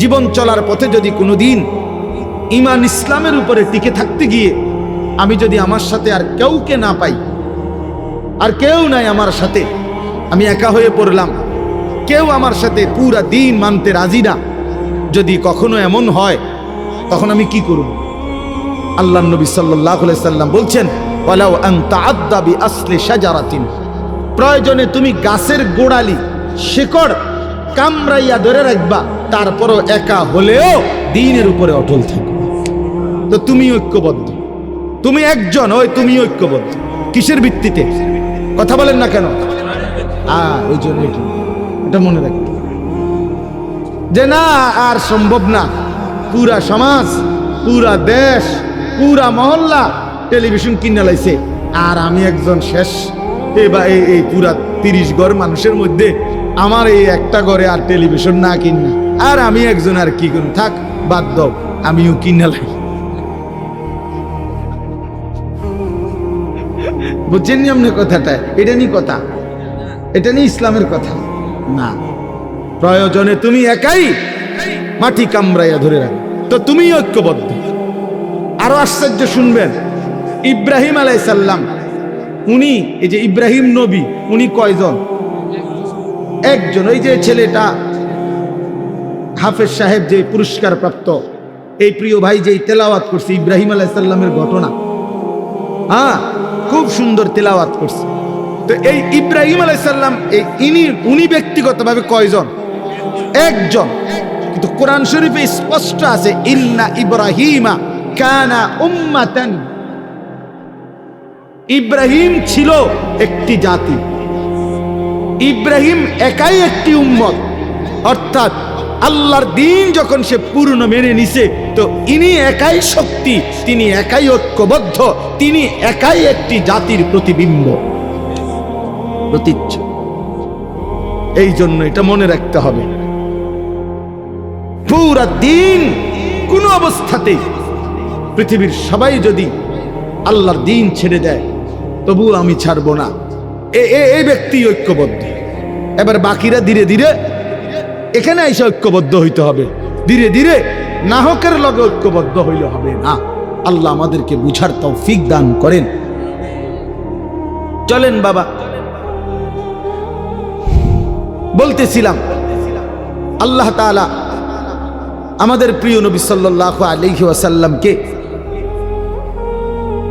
জীবন চলার পথে যদি কোনোদিন ঈমান ইসলামের উপরে টিকে থাকতে গিয়ে আমি যদি আমার সাথে আর কেউকে না পাই, আর কেউ নাই আমার সাথে, আমি একা হয়ে পড়লাম, কেউ আমার সাথে পুরা দিন মানতে রাজি না, যদি কখনো এমন হয় তখন আমি কি করব? আল্লাহর নবী সাল্লাল্লাহু আলাইহি সাল্লাম বলছেন, ওয়ালাউ আন তাআদ্দা বিআসলি শাজারাতিন, প্রয়োজনে তুমি গাছের গোড়ালি শিকড় কামড়াইয়া ধরে রাখবা, তারপরও একা হলেও দ্বীনের উপরে অটল থাকবে। তো তুমি ঐক্যবদ্ধ, তুমি একজন, ওই তুমি ঐক্যবদ্ধ কিসের ভিত্তিতে? কথা বলেন না কেন? ওই জন্য এটা মনে রাখবে যে না আর সম্ভব না, পুরা সমাজ পুরা দেশ পুরা মহল্লা টেলিভিশন কিনে লাইছে, আর আমি একজন শেষ এই পুরা 30 ঘর মানুষের মধ্যে আমার এই একটা ঘরে আর টেলিভিশন না কিনা, আর আমি একজন আর কি করুন, থাক বাদ দাও, আমিও কিনে লাই। বুঝছেন নি আপনি কথাটা? এটা নি কথা, এটা নি ইসলামের কথা না। প্রয়োজনে তুমি একাই মাটি কামড়াইয়া ধরে রাখো, তো তুমি ঐক্যবদ্ধ। আরো আশ্চর্য শুনবেন, ইব্রাহিম আলাইহিস সালাম, উনি এই যে ইব্রাহিম নবী, উনি কয়জন? একজন। ওই যে ছেলেটা হাফেজ সাহেব যে পুরস্কার প্রাপ্ত, এই প্রিয় ভাই যে তেলাওয়াত করছে ইব্রাহিম আলাইহিস সালামের ঘটনা, হ্যাঁ খুব সুন্দর তেলাওয়াত করছে। তো এই ইব্রাহিম আলাইহিস সালাম উনি ব্যক্তিগতভাবে কয়জন? একজন। কিন্তু কোরআন শরীফে স্পষ্ট আছে, ইন্না ইব্রাহিমা কানা উম্মাতান, ইব্রাহিম ছিল একটি জাতি, ইব্রাহিম একাই একটি উম্মত। অর্থাৎ আল্লাহর দিন যখন সে পূর্ণ মেনে নিছে, তো ইনি একাই শক্তি, তিনি একাই ঐক্যবদ্ধ, তিনি একাই একটি জাতির প্রতিবিম্ব, প্রতীচ্য। এই জন্য এটা মনে রাখতে হবে, পুরা দিন কোন অবস্থাতেই পৃথিবীর সবাই যদি আল্লাহর দিন ছেড়ে দেয়, তবু আমি ছাড়বো না, এই ব্যক্তি ঐক্যবদ্ধ। এবার বাকিরা ধীরে ধীরে এখানে এসে ঐক্যবদ্ধ হইতে হবে, ধীরে ধীরে নাহকের লগে ঐক্যবদ্ধ হইলে হবে না। আল্লাহ আমাদেরকে বুঝার তৌফিক দান করেন। চলেন বাবা, বলতেছিলাম আল্লাহ তাআলা আমাদের প্রিয় নবী সাল্লাল্লাহু আলাইহি ওয়াসাল্লামকে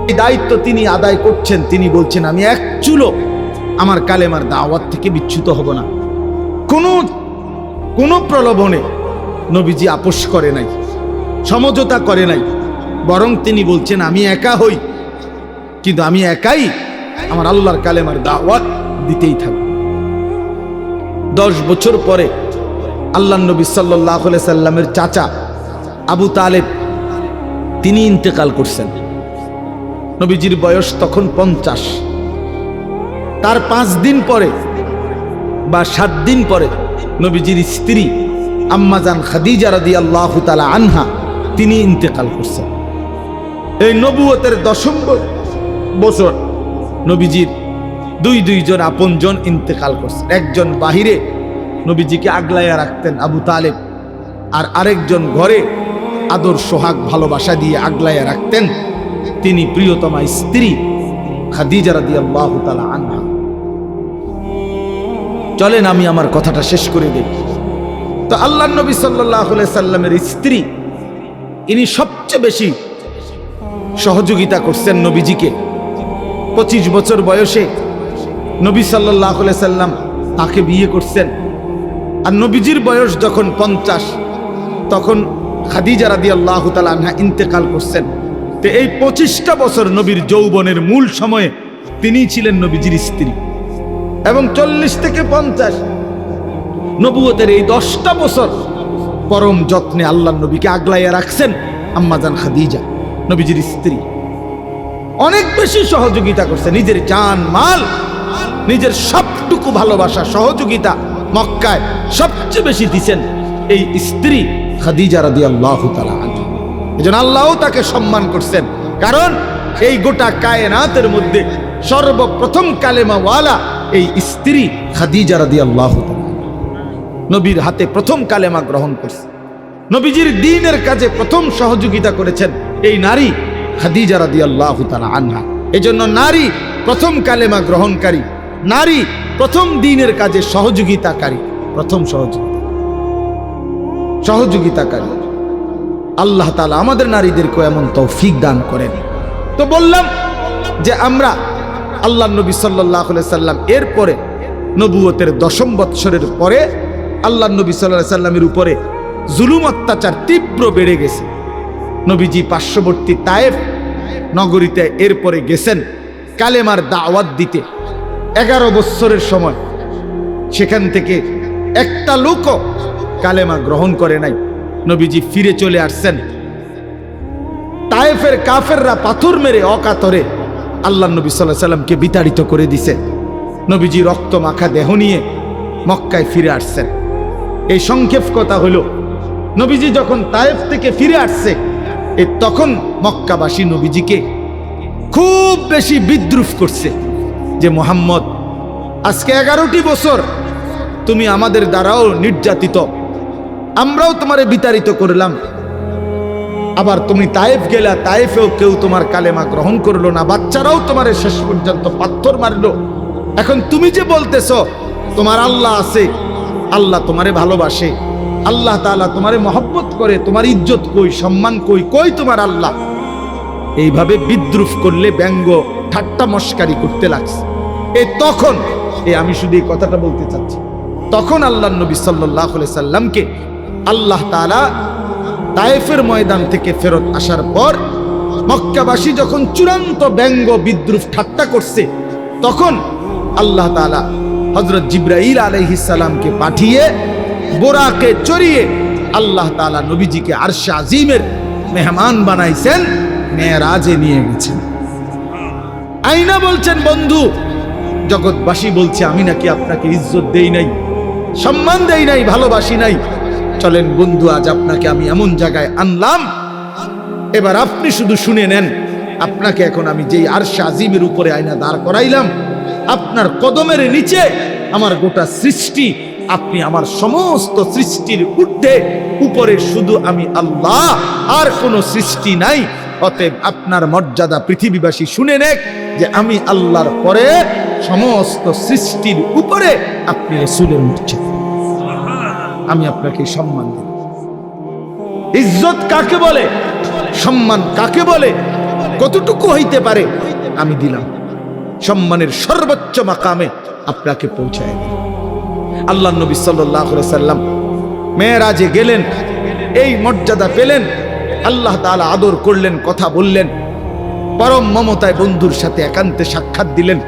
এই দায়িত্ব তিনি আদায় করছেন। তিনি বলছেন, আমি এক চুলো আমার কালেমার দাওয়াত থেকে বিচ্যুত হব না। কোনো প্রলোভনে নবীজি আপোষ করে নাই, সমঝোতা করে নাই, বরং তিনি বলছেন আমি একা হই, কিন্তু আমি একাই আমার আল্লাহর কালেমার দাওয়াত দিতেই থাকব। 10 বছর পরে আল্লাহ নবী সাল্লাল্লাহু আলাইহি সাল্লামের চাচা আবু তালেব তিনি ইন্তেকাল করছেন। নবীজির বয়স তখন 50। তার 5 দিন পরে বা 7 দিন পরে নবীজির স্ত্রী আম্মাজান খাদিজা রাদিয়াল্লাহু তাআলা আনহা তিনি ইন্তেকাল করছেন। এই নবুয়তের 10ম বছর নবীজির দুইজন আপনজন ইন্তেকাল করছেন। একজন বাহিরে নবীজিকে আগলাইয়া রাখতেন আবু তালেব, আর আরেকজন ঘরে আদর সোহাগ ভালোবাসা দিয়ে আগলাইয়া রাখতেন তিনি প্রিয়তমা স্ত্রী খাদিজা রাদিয়াল্লাহু তাআলা আনহা। চলেন আমি আমার কথাটা শেষ করে দেই। তো আল্লাহর নবী সাল্লাল্লাহু আলাইহি সাল্লামের স্ত্রী ইনি সবচেয়ে বেশি সহযোগিতা করছেন নবীজিকে। 25 বছর বয়সে নবী সাল্লাল্লাহু আলাইহি সাল্লাম তাকে বিয়ে করছেন, আর নবীজির বয়স যখন 50 তখন খাদিজা রাদিয়াল্লাহু তাআলা আনহা ইন্তেকাল করছেন। তো এই 25টা বছর নবীর যৌবনের মূল সময়ে তিনিই ছিলেন নবীজির স্ত্রী, এবং 40 থেকে 50 নবুয়তের এই 10টা বছর পরম যত্নে আল্লাহর নবীকে আগলাইয়া রাখছেন আম্মাজান খাদিজা নবীজির স্ত্রী। অনেক বেশি সহযোগিতা করছে, নিজের জান মাল, নিজের সবটুকু ভালোবাসা সহযোগিতা মক্কায় সবচেয়ে বেশি দিছেন এই স্ত্রী খাদিজা রাদিয়াল্লাহু তাআলা আনহা। এজন্য আল্লাহও তাকে সম্মান করছেন, কারণ এই গোটা কায়নাতের মধ্যে সর্বপ্রথম কালেমাওয়ালা এই স্ত্রী খাদিজা রাদিয়াল্লাহু তাআলা নবীর হাতে প্রথম কালেমা গ্রহণ করছে। নবীজির দ্বীনের কাজে প্রথম সহযোগিতা করেছেন এই নারী খাদিজা রাদিয়াল্লাহু তাআলা আনহা। এজন্য নারী প্রথম কালেমা গ্রহণকারী, নারী প্রথম দ্বীনের কাজে সহযোগিতাকারী, প্রথম সহযোগিতাকারী। আল্লাহ তাআলা আমাদের নারীদেরকে এমন তৌফিক দান করেন। তো বললাম যে আমরা আল্লাহ নবী সাল্লাল্লাহু আলাইহি সাল্লাম এরপরে নবুয়তের 10ম বৎসরের পরে আল্লাহ নবী সাল্লাল্লাহু আলাইহি সাল্লামের উপরে জুলুম অত্যাচার তীব্র বেড়ে গেছে। নবীজি পার্শ্ববর্তী তায়েফ নগরীতে এরপরে গেছেন কালেমার দাওয়াত দিতে। 11 বছরের সময় সেখান থেকে একটা লোকও কালেমা গ্রহণ করে নাই। নবীজি ফিরে চলে আসছেন তায়েফের কাফেররা পাথর মেরে অকাতরে আল্লাহ নবী সাল্লাল্লাহু আলাইহি সাল্লামকে বিতাড়িত করে দিছে। নবীজি রক্ত মাখা দেহ নিয়ে মক্কায় ফিরে আসছেন। এই সংক্ষেপ কথা হলো, নবীজি যখন তায়েফ থেকে ফিরে আসছে, তখন মক্কাবাসী নবীজিকে খুব বেশি বিদ্রুপ করছে যে মুহাম্মদ, আজকে 11টি বছর তুমি আমাদের দ্বারাও নির্যাতিত, আমরাও তোমারে বিতাড়িত করলাম, আবার তুমি তায়েফ গেলা, তায়েফেও কেউ তোমার কালেমা গ্রহণ করলো না, বাচ্চারাও তোমারে শেষ পর্যন্ত পাথর মারলো। এখন তুমি যে বলতেছো তোমার আল্লাহ আছে, আল্লাহ তোমারে ভালোবাসে, আল্লাহ তাআলা তোমারে মহব্বত করে, তোমার ইজ্জত কই, সম্মান কই, কই তোমার আল্লাহ? এইভাবে বিদ্রুপ করলে, ব্যঙ্গ ঠাট্টা মস্কারি করতে লাগছে। তখন আমি শুধু এই কথাটা বলতে চাচ্ছি, তখন আল্লাহ নবী সাল্লাল্লাহু আলাইহি সাল্লামকে আল্লাহ তাআলা তায়েফের ময়দান থেকে ফেরত আসার পর মক্কাবাসী যখন চূড়ান্ত ব্যঙ্গ বিদ্রুপ ঠাট্টা করছে, তখন আল্লাহ তাআলা হযরত জিবরাইল আলাইহিস সালামকে পাঠিয়ে বোরাকে চড়িয়ে আল্লাহ তাআলা নবীজিকে আরশে আজিমের মেহমান বানাইছেন, মেরাজে নিয়ে গেছেন। আইনা বলছেন, বন্ধু, জগৎবাসী বলছে আমি নাকি আপনাকে ইজ্জত দেই নাই, সম্মান দেই নাই, ভালোবাসি নাই। চলেন বন্ধু, আজ আপনাকে আমি এমন জায়গায় আনলাম, এবার আপনি শুধু শুনে নেন। আপনাকে এখন আমি যেই আরশে আজিমের উপরে আয়না দাঁড় করাইলাম, আপনার কদমের নিচে আমার গোটা সৃষ্টি, আপনি আমার সমস্ত সৃষ্টির ঊর্ধ্বে, উপরে শুধু আমি আল্লাহ, আর কোনো সৃষ্টি নাই। অতএব আপনার মর্যাদা পৃথিবীবাসী শুনে নেক যে আমি আল্লাহর পরে সমস্ত সৃষ্টির উপরে আপনি রাসূলের মর্যাদা, আমি আপনাকে সম্মান দিই। ইজ্জত কাকে বলে, সম্মান কাকে বলে, কতটুকু হইতে পারে, আমি দিলাম। সম্মানের সর্বোচ্চ মাকামে আপনাকে পৌঁছায় দিলাম। আল্লাহ নবী সাল্লাল্লাহু আলাইহি সাল্লাম মেরাজে গেলেন, এই মর্যাদা পেলেন, আল্লাহ তাআলা আদর করলেন, কথা বললেন, পরম মমতায় বন্ধুর সাথে একান্তে সাক্ষাৎ দিলেন।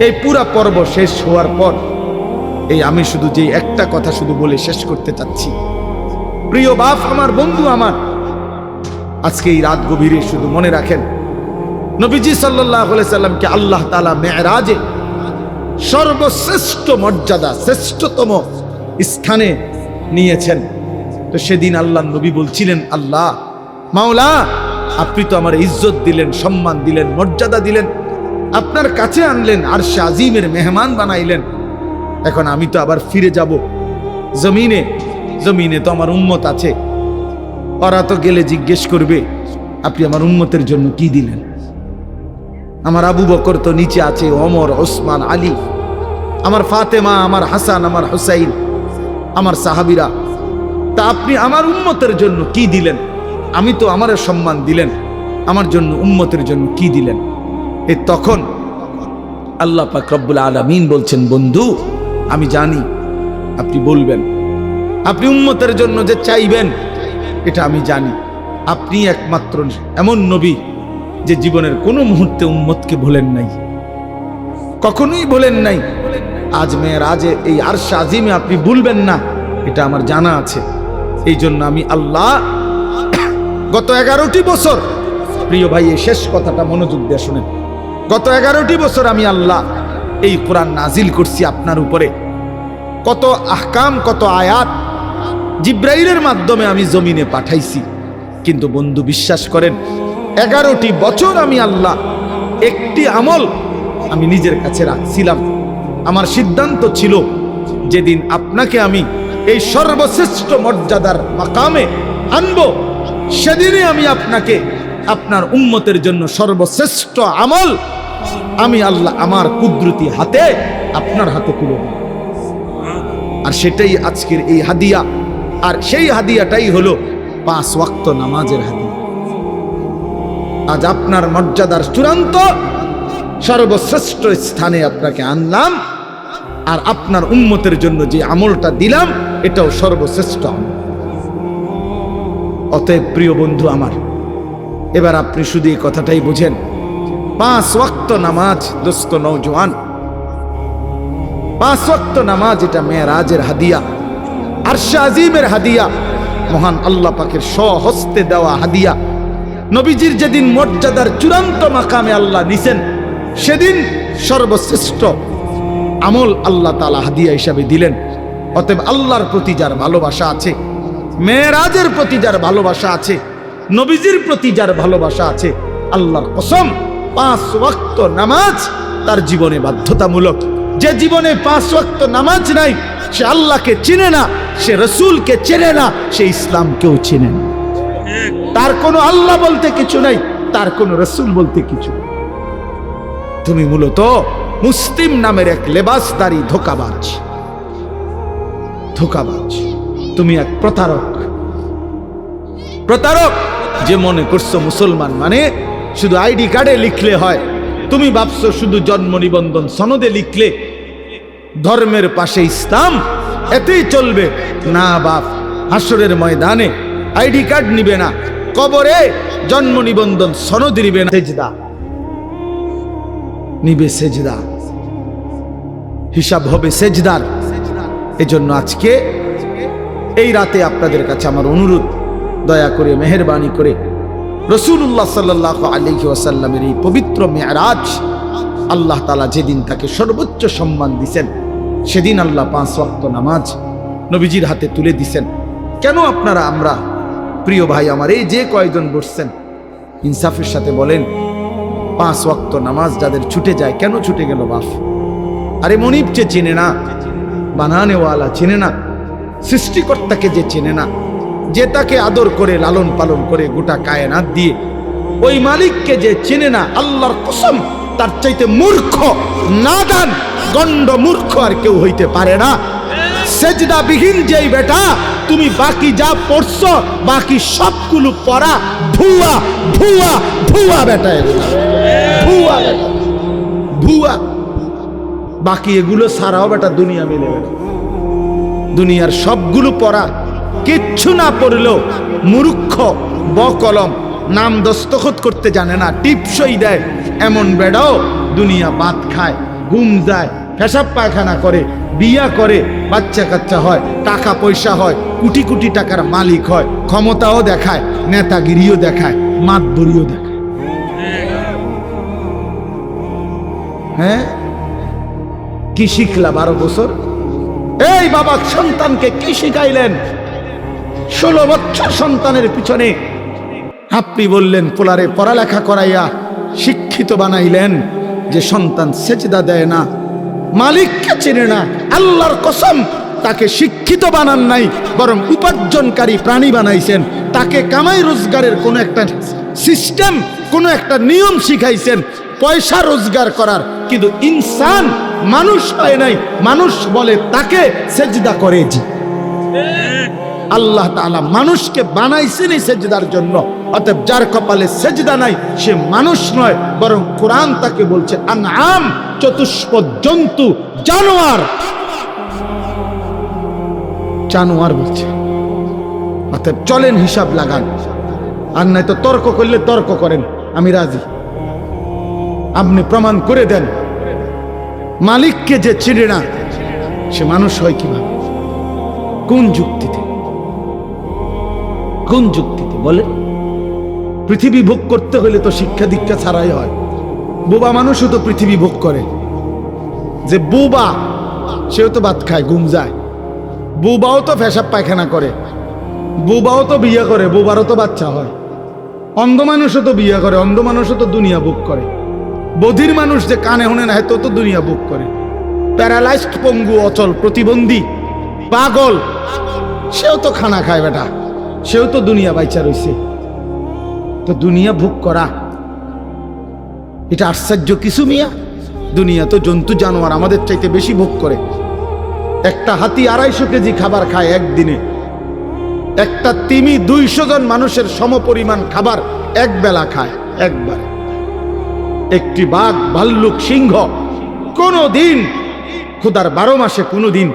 এই পুরা পর্ব শেষ হওয়ার পর আমি শুধু যে একটা কথা শুধু বলে শেষ করতে চাচ্ছি, প্রিয় বাপ আমার, বন্ধু আমার, আজকে এই রাত গভীরে শুধু মনে রাখেন, নবীজি সাল্লাল্লাহু আলাইহি সাল্লামকে আল্লাহ তাআলা মেরাজে সর্বশ্রেষ্ঠ মর্যাদা, শ্রেষ্ঠতম স্থানে নিয়েছেন। তো সেদিন আল্লাহ নবী বলছিলেন, আল্লাহ মাওলা, আপনি তো আমার ইজ্জত দিলেন, সম্মান দিলেন, মর্যাদা দিলেন, আপনার কাছে আনলেন, আরশে আজিমের মেহমান বানাইলেন। এখন আমি তো আবার ফিরে যাব জমিনে, জমিনে তো আমার উম্মত আছে, ওরা তো গেলে জিজ্ঞেস করবে আপনি আমার উম্মতের জন্য কি দিলেন। আমার আবু বকর তো নিচে আছে, ওমর, ওসমান, আলী, আমার ফাতেমা, আমার হাসান, আমার হুসাইন, আমার সাহাবীরা, তা আপনি আমার উম্মতের জন্য কি দিলেন? আমি তো আমার সম্মান দিলেন, আমার জন্য উম্মতের জন্য কি দিলেন? তখন আল্লাহ পাক রব্বুল আলামিন বলছেন, বন্ধু আমি জানি আপনি বলবেন, আপনি উম্মতের জন্য যে চাইবেন এটা আমি জানি। আপনি একমাত্র এমন নবী যে জীবনের কোনো মুহূর্তে উম্মতকে ভোলেন নাই, কখনোই ভোলেন নাই। আজ মেরাজে এই আরশে আজিমে আপনি ভুলবেন না, এটা আমার জানা আছে। এই জন্য আমি আল্লাহ গত 11টি বছর, প্রিয় ভাই এই শেষ কথাটা মনোযোগ দিয়ে শুনেন, গত 11টি বছর আমি আল্লাহ এই কোরআন নাজিল করছি আপনার উপরে। কত আহকাম, কত আয়াত জিব্রাইলের মাধ্যমে আমি জমিনে পাঠাইছি, কিন্তু বন্ধু বিশ্বাস করেন 11টি বছর আমি আল্লাহ একটি আমল আমি নিজের কাছে রাখছিলাম। আমার সিদ্ধান্ত ছিল যেদিন আপনাকে আমি এই সর্বশ্রেষ্ঠ মর্যাদার মাকামে আনবো, সেদিনই আমি আপনাকে আপনার উম্মতের জন্য সর্বশ্রেষ্ঠ আমল আমি আল্লাহ আমার কুদরতি হাতে আপনার হাতে তুলে দেব। আর সেটাই আজকের এই হাদিয়া, আর সেই হাদিয়াটাই হলো 5 ওয়াক্ত নামাজের হাদিয়া। আজ আপনার মর্যাদার চূড়ান্ত সর্বশ্রেষ্ঠ স্থানে আপনাকে আনলাম, আর আপনার উম্মতের জন্য যে আমলটা দিলাম এটাও সর্বশ্রেষ্ঠ আমল। অতএব প্রিয় বন্ধু আমার, এবার আপনি শুধু এই কথাটাই বুঝেন, 5 ওয়াক্ত নামাজ দোস্ত নওজোয়ান, 5 ওয়াক্ত নামাজ এটা মেরাজের হাদিয়া, আরশে আজিমের হাদিয়া, মহান আল্লাহ পাকের স্বহস্তে দেওয়া হাদিয়া। নবীজির যেদিন মর্যাদার চূড়ান্ত মাকামে আল্লাহ নিছেন, সেদিন সর্বশ্রেষ্ঠ আমল আল্লাহ তাআলা হাদিয়া হিসাবে দিলেন। অতএব আল্লাহর প্রতি যার ভালোবাসা আছে, মেরাজের প্রতি যার ভালোবাসা আছে, নবীজির প্রতি যার ভালোবাসা আছে, আল্লাহর কসম 5 ওয়াক্ত নামাজ তার জীবনে বাধ্যতামূলক। যে জীবনে 5 ওয়াক্ত নামাজ নাই, সে আল্লাহকে চিনে না, সে রসুলকে চেনে না, সে ইসলামকেও চেনে না। তার কোনো আল্লাহ বলতে কিছু নাই, তার কোনো রসুল বলতে কিছু। তুমি মূলত মুসলিম নামের এক লেবাসদারি ধোঁকাবাজ। তুমি এক প্রতারক। যে মনে করছো মুসলমান মানে শুধু আইডি কার্ডে লিখলে হয়। তুমি ভাবছো শুধু জন্ম নিবন্ধন সনদে লিখলে ধর্মের পাশে ইসলাম এতেই চলবে। না বাপ, হাসরের ময়দানে আইডি কার্ড নিবে না, কবরে জন্ম নিবন্ধন সনদ নিবে না, সেজদা নিবে, সেজদা, হিসাব হবে সেজদার। এজন্য আজকে এই রাতে আপনাদের কাছে আমার অনুরোধ, দয়া করে মেহেরবানি করে রাসূলুল্লাহ সাল্লাল্লাহু আলাইহি ওয়াসাল্লামের এই পবিত্র মেরাজ, আল্লাহ তাআলা যেদিন তাকে সর্বোচ্চ সম্মান দিয়েছেন, সেদিন আল্লাহ 5 ওয়াক্ত নামাজ নবীজির হাতে তুলে দিয়েছেন। কেন আপনারা, আমরা, প্রিয় ভাই আমার, এই যে কয়েকজন বসছেন, ইনসাফের সাথে বলেন, 5 ওয়াক্ত নামাজ যাদের ছুটে যায়, কেন ছুটে গেল বাপ? আরে মনিব যে চেনে না, বানানেওয়ালা চেনে না, সৃষ্টিকর্তাকে যে চেনে না, যে তাকে আদর করে লালন পালন করে গোটা কায়নাত দিয়ে, ওই মালিককে যে চেনে না, আল্লাহর কসম তার চাইতে মূর্খ, নাদান, গণ্ড মূর্খ আর কেউ হইতে পারে না। সেজদা বিহীন যেই বেটা, তুমি বাকি যা পড়ছো, বাকি সবগুলো পড়া ভুয়া ভুয়া ভুয়া বেটা, এগুলো ভুয়া বেটা, ভুয়া। বাকি এগুলো সারাও বেটা দুনিয়া মিলে বেটা, দুনিয়ার সবগুলো পড়া, কিচ্ছু না পড়লেও মূর্খ, বকলম, নাম দস্তখত করতে জানে না, টিপসই দেয়, এমন বেড়াও দুনিয়া ভাত খায়, ঘুম যায়, পেশাব পায়খানা করে, বিয়া করে, বাচ্চা কাচ্চা হয়, টাকা পয়সা হয়, কোটি কোটি টাকার মালিক হয়, ক্ষমতাও দেখায়, নেতাগিরিও দেখায়, মাতবরিও দেখায়। হ্যাঁ, কি শিখলা 12 বছর? এই বাবা সন্তানকে কি শিখাইলেন? 16 বছর সন্তানের পিছনে আপনি বললেন পোলারে পড়ালেখা করাইয়া শিক্ষিত বানাইলেন, যে সন্তান সেজদা দেয় না, মালিককে চেনে না, আল্লাহর কসম তাকে শিক্ষিত বানান নাই, বরং উপার্জনকারী প্রাণী বানাইছেন। তাকে কামাই রোজগারের কোন একটা সিস্টেম, কোন একটা নিয়ম শিখাইছেন পয়সা রোজগার করার, কিন্তু ইনসান মানুষ হয় নাই। মানুষ বলে তাকে সেজদা করে। জি, আল্লাহ তাআলা মানুষকে বানাইছেন এই সেজদার জন্য। অতএব যার কপালে সেজদা নাই, সে মানুষ নয়, বরং কোরআন তাকে বলছে আনআম, চতুষ্পদ জন্তু, জানোয়ার, জানোয়ার বলছে। অতএব চলেন হিসাব লাগান, আর নাই তো তর্ক করলে তর্ক করেন, আমি রাজি। আপনি প্রমাণ করে দেন মালিককে যে চিনে না, সে মানুষ হয় কিভাবে? কোন যুক্তিতে? কোন যুক্তিতে বলে? পৃথিবী ভোগ করতে হলে তো শিক্ষা দীক্ষা ছাড়াই হয়। বোবা মানুষও তো পৃথিবী ভোগ করে। যে বোবা সেও তো ভাত খায়, ঘুম যায়। বোবাও তো পেশাব পায়খানা করে, বোবাও তো বিয়ে করে, বোবারও তো বাচ্চা হয়। অন্ধ মানুষও তো বিয়ে করে, অন্ধ মানুষও তো দুনিয়া ভোগ করে। বধির মানুষ যে কানে শুনে না, তো দুনিয়া ভোগ করে। প্যারালাইজড, পঙ্গু, অচল, প্রতিবন্ধী, পাগল, সেও তো খানা খায় বেটা, সেও তো দুনিয়া বাইচা রইছে। তো দুনিয়া ভোগ করা এটা আশ্চর্য কিছু মিয়া? দুনিয়া তো জন্তু জানোয়ার আমাদের চাইতে বেশি ভোগ করে। একটা হাতি 250 কেজি খাবার খায় একদিনে। একটা তিমি 200 জন মানুষের সমপরিমাণ খাবার এক বেলা খায়, একবার। একটি বাঘ, ভাল্লুক, সিংহ কোনোদিন খোদার 12 মাসে কোনোদিন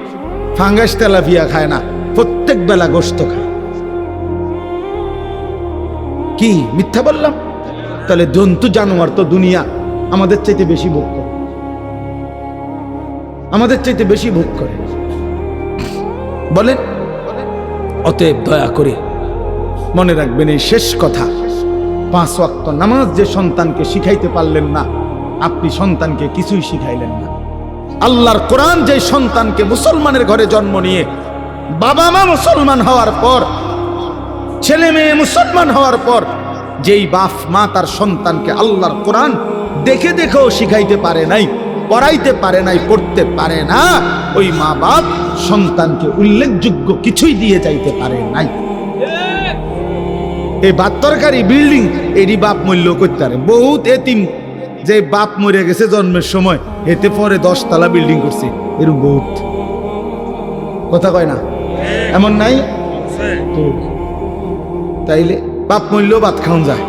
ফাঙ্গাস তেলাপিয়া খায় না, প্রত্যেক বেলা গোশত খায়। কি মিথ্যা বললাম? তাহলে জন্তু জানোয়ার তো দুনিয়া আমাদের চাইতে বেশি ভোগ করে, আমাদের চাইতে বেশি ভোগ করে। বলেন, অতএব দয়া করে মনে রাখবেন এই শেষ কথা, 5 ওয়াক্ত নামাজ যে সন্তানকে শিখাইতে পারলেন না, আপনি সন্তানকে কিছুই শিখাইলেন না। আল্লাহর কোরআন যে সন্তানকে মুসলমানের ঘরে জন্ম নিয়ে বাবা মা মুসলমান হওয়ার পর, ছেলে মেয়ে মুসলমান হওয়ার পর, যেই বাপ মা তার সন্তানকে আল্লাহর কোরআন দেখে দেখেও শিখাইতে পারে নাই, পড়াইতে পারে নাই, পড়তে পারে না, ওই মা বাপ সন্তানকে উল্লেখযোগ্য কিছুই দিয়ে যাইতে পারে নাই। এই বাত্তরকারী বিল্ডিং এরই বাপ মূল্য করতে পারে। বহুত এতিম যে বাপ মরে গেছে জন্মের সময়, এতে পরে 10 তলা বিল্ডিং করছে, এরকম বহুত। কথা কয় না? এমন নাই তো? তাইলে বাপ মূল্যও ভাত খাওয়ান যায়,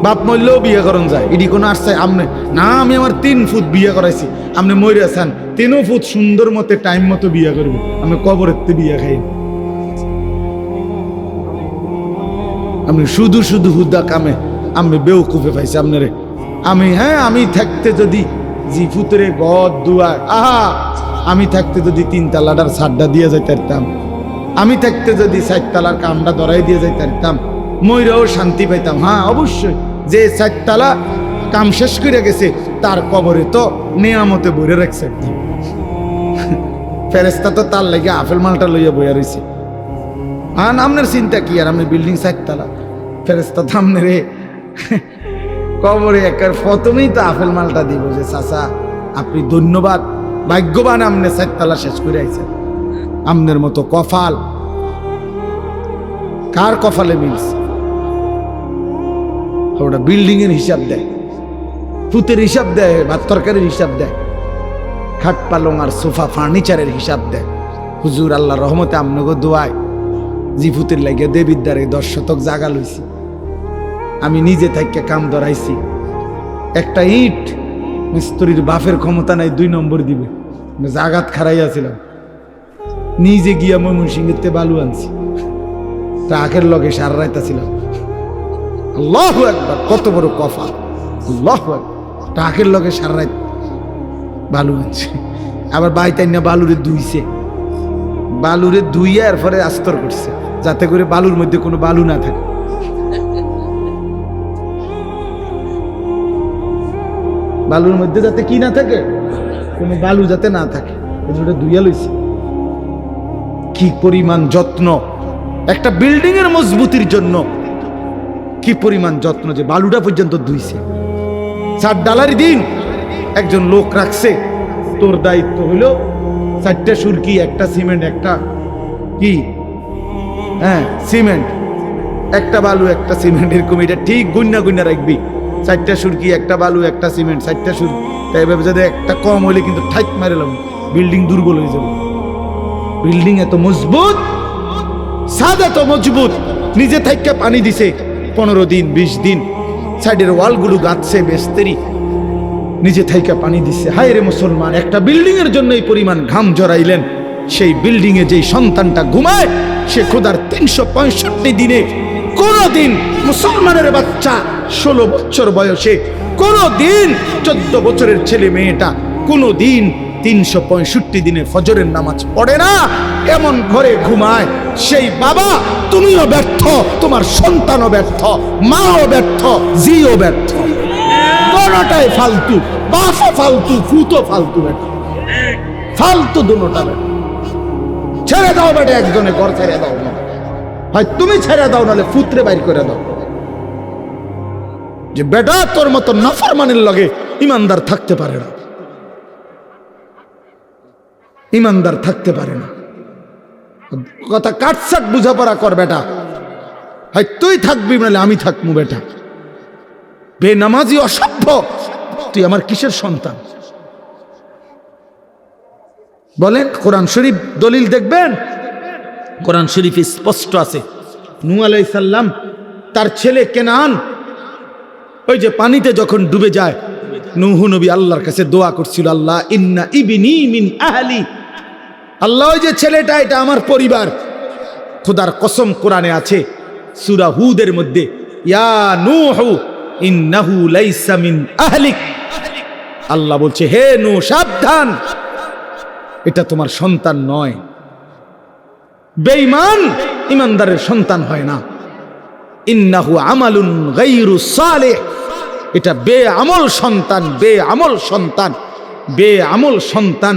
বাপ মূল্যও বিয়ে করন যায়। এটি কোনো আসছে আমনে না, আমি আমার 3 ফুট বিয়ে করাইছি, আপনি মরে আছেন 3 ফুট সুন্দর মতে টাইম মতো বিয়ে করবো, আমি কবরের বিয়ে খাই। আপনি শুধু শুধু হুদা কামে আমি বেউকুফে পাইছি আপনারে। আমি থাকতে যদি জিফুতরে গদ দুয়ার, আমি থাকতে যদি 3 তালাটার ছাড়টা দিয়ে যাইতে পারতাম, আমি থাকতে যদি 4 তালার কামটা ধরাই দিয়ে যাইতে পারতাম, ময়রাও শান্তি পাইতাম। হ্যাঁ অবশ্যই, যে 4 তালা কাম শেষ করে গেছে তার কবরে তো নিয়ামতে বইরে রাখছে। ফেরেস্তা তো তার লাগে আপেল মালটা লইয়া বইয়া রয়েছে। আপনার চিন্তা কি? আর আপনি বিল্ডিং 4 তালা, ফেরেস্তা থামনে রে কবরে একার প্রথমেই তো আপেল মালটা দিব যে চাচা আপনি ধন্যবাদ, ভাগ্যবান, আপনি 4 তালা শেষ করে আইছেন। আপনার মতো কপাল কার কপালে মিলছে? ওটা বিল্ডিং এর হিসাব দেয়, ফুতের হিসাব দেয়, ভাত তরকারির হিসাব দেয়, খাট পালং আর সোফা ফার্নিচারের হিসাব দেয়। হুজুর আল্লাহর রহমতে আপনাকে দোয়ায় জিফুতের লাগিয়া দেবীর দ্বারে 10 শতক জাগা লইছি, আমি নিজে থেকে কাম ধরাইছি। একটা ইট মিস্ত্রির বাপের ক্ষমতা নাই 2 নম্বর দিবে, জাগাত খারাইয়াছিলাম, নিজে গিয়া ময়মনসিংহের বালু আনছি, ট্রাকের লগে সার রাইতাছিলাম। আল্লাহু আকবার, কত বড় কফা! আল্লাহু আকবার, ট্রাকের লগে সার রাইত বালু আনছি। আবার বাইতাই না বালুরে ধুইছে, বালুরে ধুইয়া এরপরে আস্তর করছে যাতে করে বালুর মধ্যে কোনো বালু না থাকে। বালুর মধ্যে যাতে কি না থাকে, কোনো বালু যাতে না থাকে, এটা ধুইয়া লইছে। কি পরিমাণ যত্ন একটা বিল্ডিং এর মজবুতির জন্য, কি পরিমাণ যত্ন যে বালুটা পর্যন্ত ধুইছে। 4 ডালারি দিন একজন লোক রাখছে, তোর দায়িত্ব হলো 4টা সুরকি, একটা সিমেন্ট, একটা কি সিমেন্ট, একটা বালু, একটা সিমেন্ট, এরকম এটা ঠিক গুন্না গুন্না রাখবি। 4টা সুরকি, একটা বালু, একটা সিমেন্ট, 4টা সুরকি। তাই এভাবে যদি একটা কম হইলে কিন্তু ঠাইক মারেলাম, বিল্ডিং দুর্বল হয়ে যাবে। বিল্ডিং এত মজবুত, ছাদ এত মজবুত, নিজে থেকে পানি দিছে 15 দিন 20 দিন, সাইডের ওয়ালগুলো গাঁথছে বেস্তেরি, নিজে থেকে পানি দিচ্ছে। হায় রে মুসলমান, একটা বিল্ডিং এর জন্য এই পরিমাণ ঘাম জড়াইলেন। সেই বিল্ডিং এ যেই সন্তানটা ঘুমায়, সে খোদার 365 দিনে কোনদিন মুসলমানের বাচ্চা 16 বছর বয়সে, কোনদিন 14 বছরের ছেলে মেয়েটা কোনদিন 365 দিনে ফজরের নামাজ পড়ে না, এমন ঘরে ঘুমায়। সেই বাবা, তুমিও ব্যর্থ, তোমার সন্তানও ব্যর্থ, মাও ব্যর্থ, জিও ব্যর্থ, দোনোটাই ফালতু। বাপও ফালতু, ফুতো ফালতু, ব্যর্থ ফালতু, দোনোটা ব্যর্থ। ছেড়ে দাও বেটা, একজনে ঘর ছেড়ে দাও, হয় তুমি ছেড়ে দাও, নাহলে ফুতরে বাইর করে দাও। যে বেটা তোর মতো নাফরমানের লগে ইমানদার থাকতে পারে না, ইমানদার থাকতে পারে না। কথা কাটসাট বুঝাপড়া কর বেটা, হয় তুই থাকবি নাহলে আমি থাকবো। বেটা বেনামাজি অসভ্য, তুই আমার কিসের সন্তান? বলেন, কোরআন শরীফ দলিল দেখবেন, কোরআন শরীফে স্পষ্ট আছে। নূহ আলাইহিস সালাম তার ছেলে কেনান ওই যে পানিতে যখন ডুবে যায়, নূহ নবী আল্লাহর কাছে দোয়া করছিল, আল্লাহ ইন্না ইবনি মিন আহলি, আল্লাহ ওই যে ছেলেটা এটা আমার পরিবার। খোদার কসম কোরআনে আছে সূরা হুদের মধ্যে, ইয়া নূহ ইন্নাহু লাইসা মিন আহলিক, আল্লাহ বলছে হে নূহ সাবধান, এটা তোমার সন্তান নয়। বেঈমান ইমানদারের সন্তান হয় না, ইন্নাহু আমালুন গায়রু সালিহ, এটা বেআমল সন্তান, বেআমল সন্তান, বেআমল সন্তান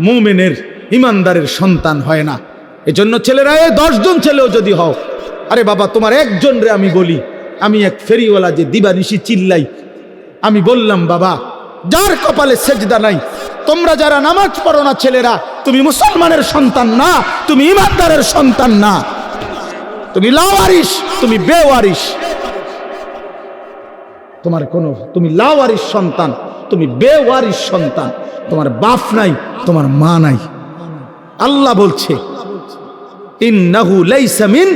মুমিনের ইমানদারের সন্তান হয় না। এজন্য ছেলেরা, 10 জন ছেলেও যদি হও, আরে বাবা তোমার একজন রে আমি বলি, আমি এক ফেরিওয়ালা যে দিবানিশি চিল্লাই, আমি বললাম বাবা যার কপালে সেজদা নাই, তোমরা যারা নামাজ পড়ো না ছেলেরা, তুমি মুসলমানের সন্তান না, তুমি ইমানদারের সন্তান না, তুমি লাওয়ারিস, তুমি বেওয়ারিস। তোমার কোনো, তুমি লাওয়ারিস সন্তান, তুমি বেওয়ারিস সন্তান, তোমার বাপ নাই, তোমার মা নাই। আল্লাহ বলছে ইন্নাহু লাইসা মিন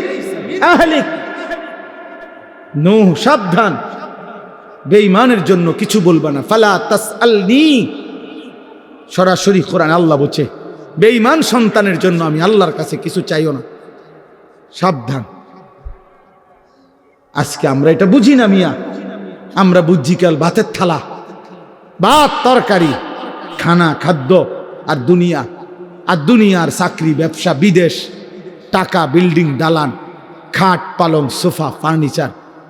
আহলিক, নূহ সাবধান, বেঈমানের জন্য কিছু বলবা না। ফালা তাসআলনি, সরাসরি কোরআন আল্লাহ বলছে বেঈমান সন্তানের জন্য আমি আল্লাহর কাছে কিছু চাইও না, সাবধান। আজকে আমরা এটা বুঝি না মিয়া, আমরা বুঝি কাল ভাতের থালা, ভাত তরকারি, খানা খাদ্য, আর দুনিয়া, আর দুনিয়ার চাকরি ব্যবসা বিদেশ, টাকা বিল্ডিং দালান, খাট পালং সোফা ফার্নিচার।